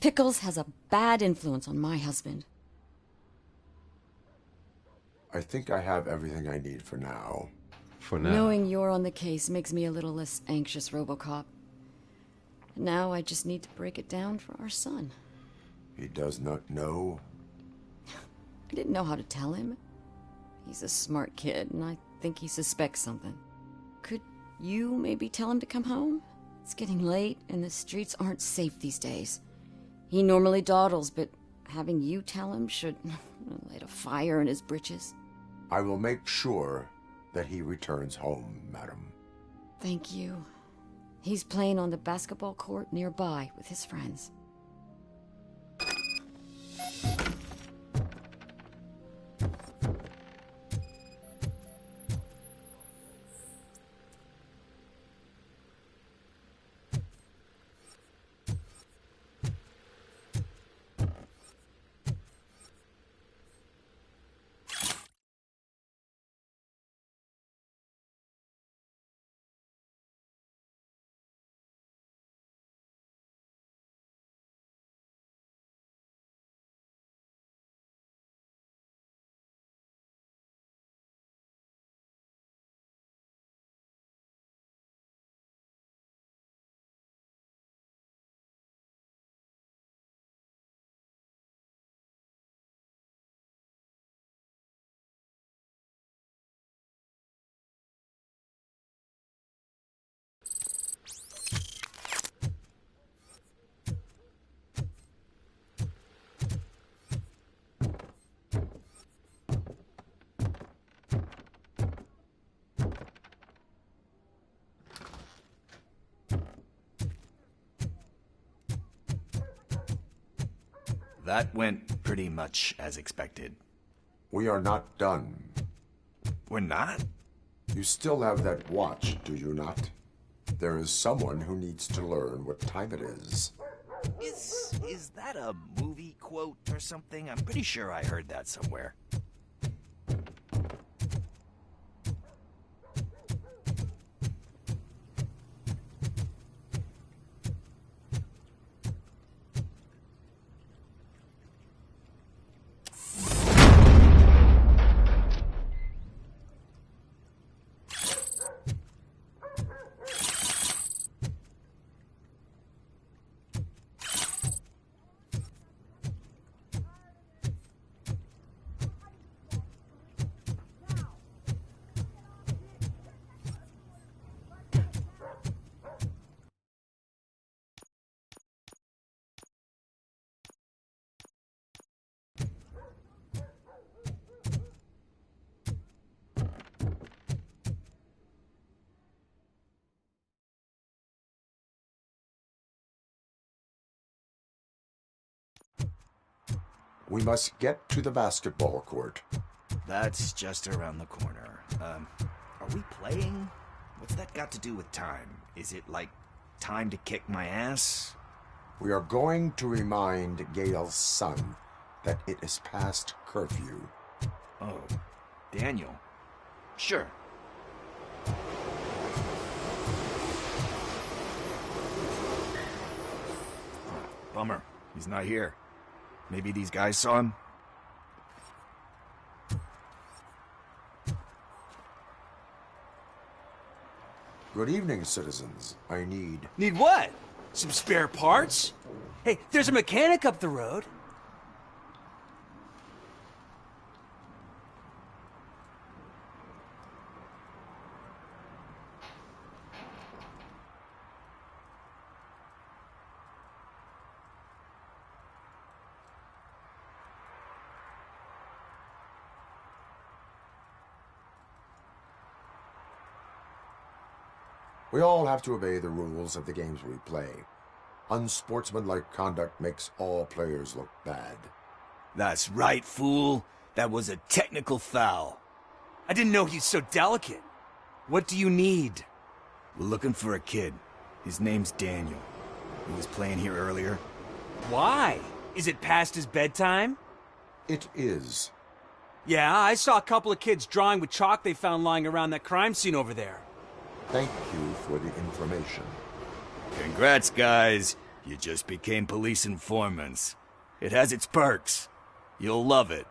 Pickles has a bad influence on my husband. I think I have everything I need for now. For now. Knowing you're on the case makes me a little less anxious, Robocop. Now I just need to break it down for our son. He does not know? I didn't know how to tell him. He's a smart kid, and I think he suspects something. Could you maybe tell him to come home? It's getting late, and the streets aren't safe these days. He normally dawdles, but having you tell him should light a fire in his britches. I will make sure that he returns home, madam. Thank you. He's playing on the basketball court nearby with his friends. That went pretty much as expected. We are not done. We're not? You still have that watch, do you not? There is someone who needs to learn what time it is. Is that a movie quote or something? I'm pretty sure I heard that somewhere. We must get to the basketball court. That's just around the corner. Are we playing? What's that got to do with time? Is it like time to kick my ass? We are going to remind Gail's son that it is past curfew. Oh, Daniel. Sure. Bummer. He's not here. Maybe these guys saw him? Good evening, citizens. I need... Need what? Some spare parts? Hey, there's a mechanic up the road. We all have to obey the rules of the games we play. Unsportsmanlike conduct makes all players look bad. That's right, fool. That was a technical foul. I didn't know he's so delicate. What do you need? We're looking for a kid. His name's Daniel. He was playing here earlier. Why? Is it past his bedtime? It is. Yeah, I saw a couple of kids drawing with chalk they found lying around that crime scene over there. Thank you for the information. Congrats, guys. You just became police informants. It has its perks. You'll love it.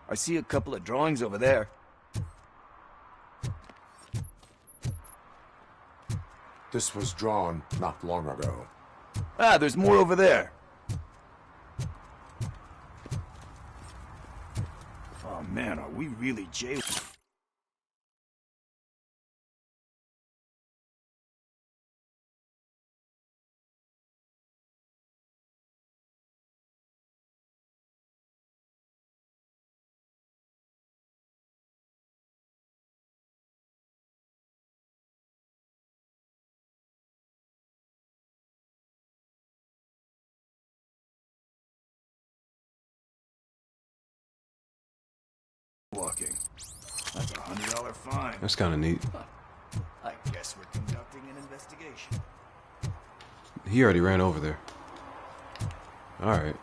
I see a couple of drawings over there. This was drawn not long ago. Ah, there's more over there. Oh man, are we really jailed? Walking. That's $100 fine. That's kind of neat. I guess we're conducting an investigation. He already ran over there. Alright.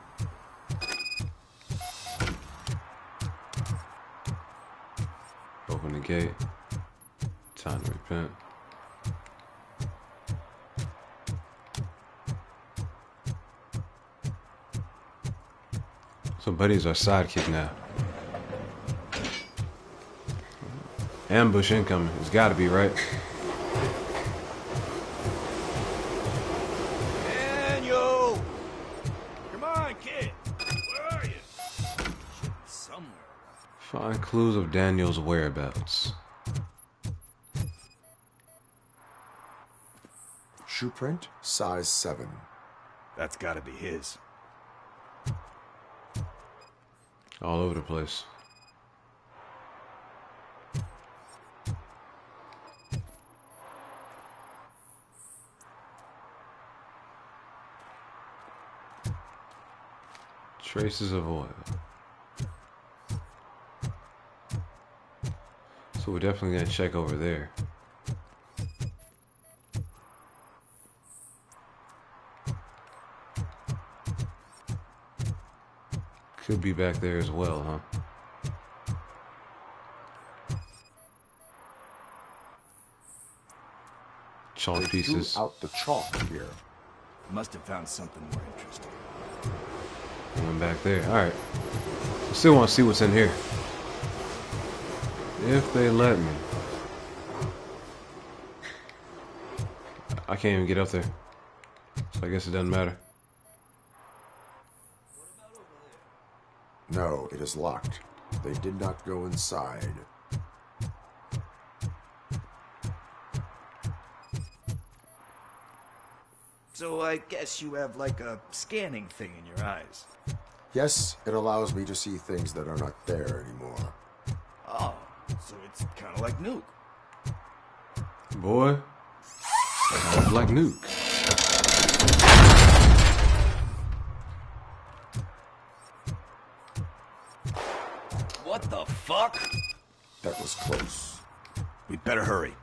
Open the gate. Time to repent. So Buddy's our sidekick now. Ambush incoming. It's gotta be, right? Daniel! Come on, kid. Where are you? Somewhere. Find clues of Daniel's whereabouts. Shoe print, size 7. That's gotta be his. All over the place. Traces of oil. So we're definitely gonna check over there. Could be back there as well, huh? Chalk they pieces. Threw out the chalk here. Must have found something more interesting. Going back there. Alright. I still want to see what's in here. If they let me. I can't even get up there. So I guess it doesn't matter. No, it is locked. They did not go inside. So I guess you have like a scanning thing in your eyes. Yes, it allows me to see things that are not there anymore. Oh, so it's kind of like Nuke. Boy, kind of like Nuke. What the fuck? That was close. We better hurry.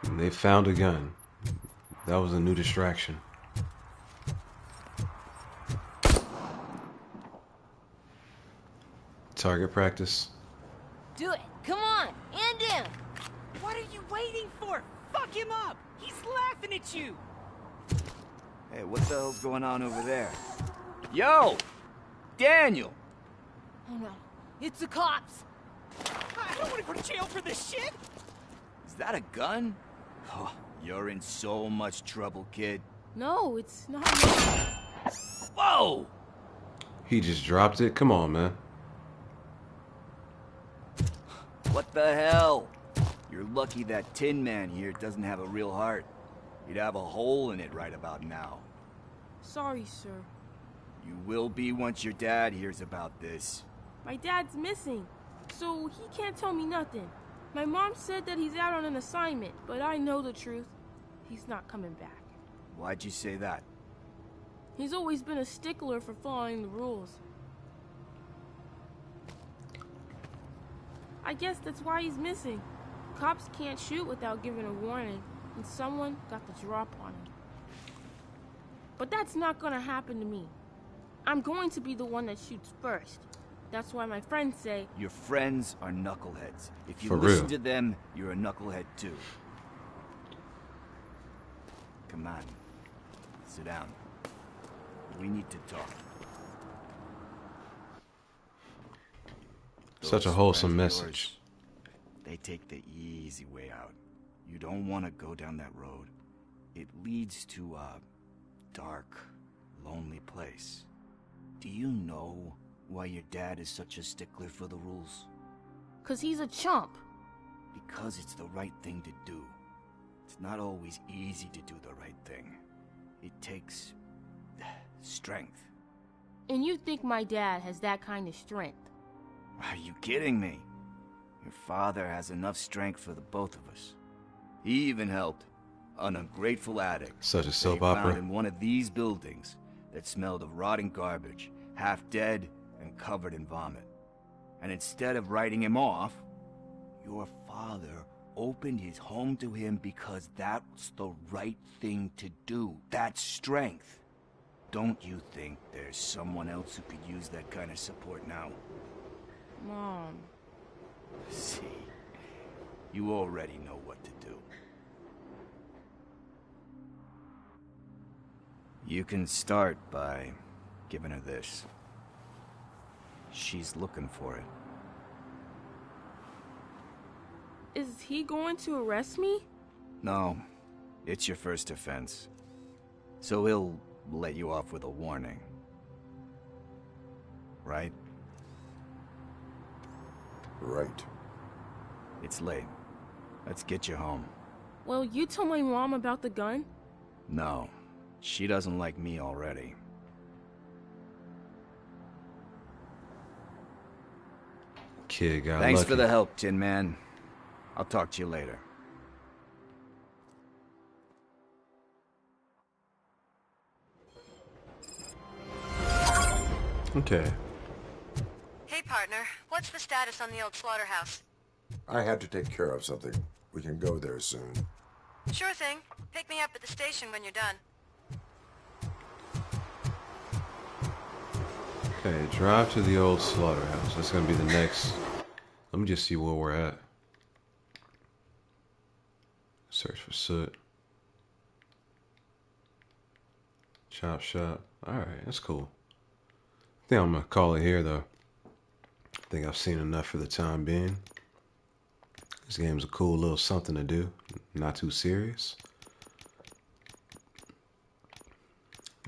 And they found a gun. That was a new distraction. Target practice. Do it. Come on. And him. What are you waiting for? Fuck him up. He's laughing at you. Hey, what the hell's going on over there? Yo! Daniel! Oh no. It's the cops. I don't want to go to jail for this shit. Is that a gun? Oh, you're in so much trouble, kid. No, it's not. Whoa! He just dropped it? Come on, man. What the hell? You're lucky that Tin Man here doesn't have a real heart. You'd have a hole in it right about now. Sorry, sir. You will be once your dad hears about this. My dad's missing, so he can't tell me nothing. My mom said that he's out on an assignment, but I know the truth. He's not coming back. Why'd you say that? He's always been a stickler for following the rules. I guess that's why he's missing. Cops can't shoot without giving a warning, and someone got the drop on him. But that's not gonna happen to me. I'm going to be the one that shoots first. That's why my friends say... Your friends are knuckleheads. If you For listen real. to them, you're a knucklehead too. Come on. Sit down. We need to talk. Such a Those wholesome friends of message. yours, they take the easy way out. You don't want to go down that road. It leads to a dark, lonely place. Do you know why your dad is such a stickler for the rules? 'Cause he's a chump. Because it's the right thing to do. It's not always easy to do the right thing. It takes strength. And you think my dad has that kind of strength? Are you kidding me? Your father has enough strength for the both of us. He even helped an ungrateful addict Such a soap they found opera. in one of these buildings that smelled of rotting garbage, half dead and covered in vomit. And instead of writing him off, your father opened his home to him because that's the right thing to do. That's strength. Don't you think there's someone else who could use that kind of support now? Mom. See, you already know what to do. You can start by giving her this. She's looking for it. Is he going to arrest me? No, it's your first offense. So he'll let you off with a warning. Right? Right. It's late. Let's get you home. Well, you told my mom about the gun? No, she doesn't like me already. Kid got Thanks lucky. for the help, Tin Man. I'll talk to you later. Okay. Hey, partner. What's the status on the old slaughterhouse? I had to take care of something. We can go there soon. Sure thing. Pick me up at the station when you're done. Okay, drive to the old slaughterhouse. That's gonna be the next. Let me just see where we're at. Search for soot. Chop shop. Alright, that's cool. I think I'm gonna call it here though. I think I've seen enough for the time being. This game's a cool little something to do. Not too serious.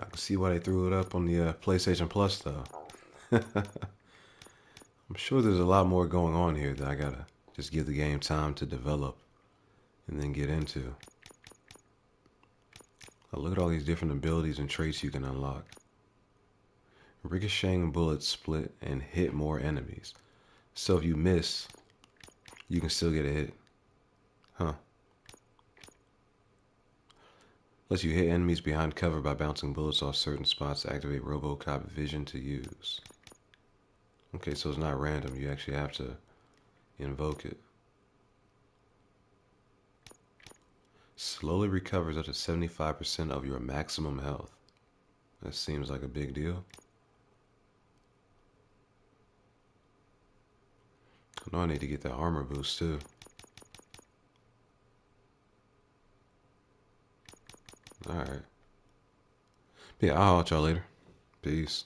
I can see why they threw it up on the PlayStation Plus though. I'm sure there's a lot more going on here that I gotta just give the game time to develop and then get into. Oh, look at all these different abilities and traits you can unlock. Ricocheting bullets split and hit more enemies. So if you miss, you can still get a hit. Huh. Lets you hit enemies behind cover by bouncing bullets off certain spots to activate Robocop vision to use. Okay, so it's not random. You actually have to invoke it. Slowly recovers up to 75% of your maximum health. That seems like a big deal. I know I need to get that armor boost too. Alright. Yeah, I'll holler at y'all later. Peace.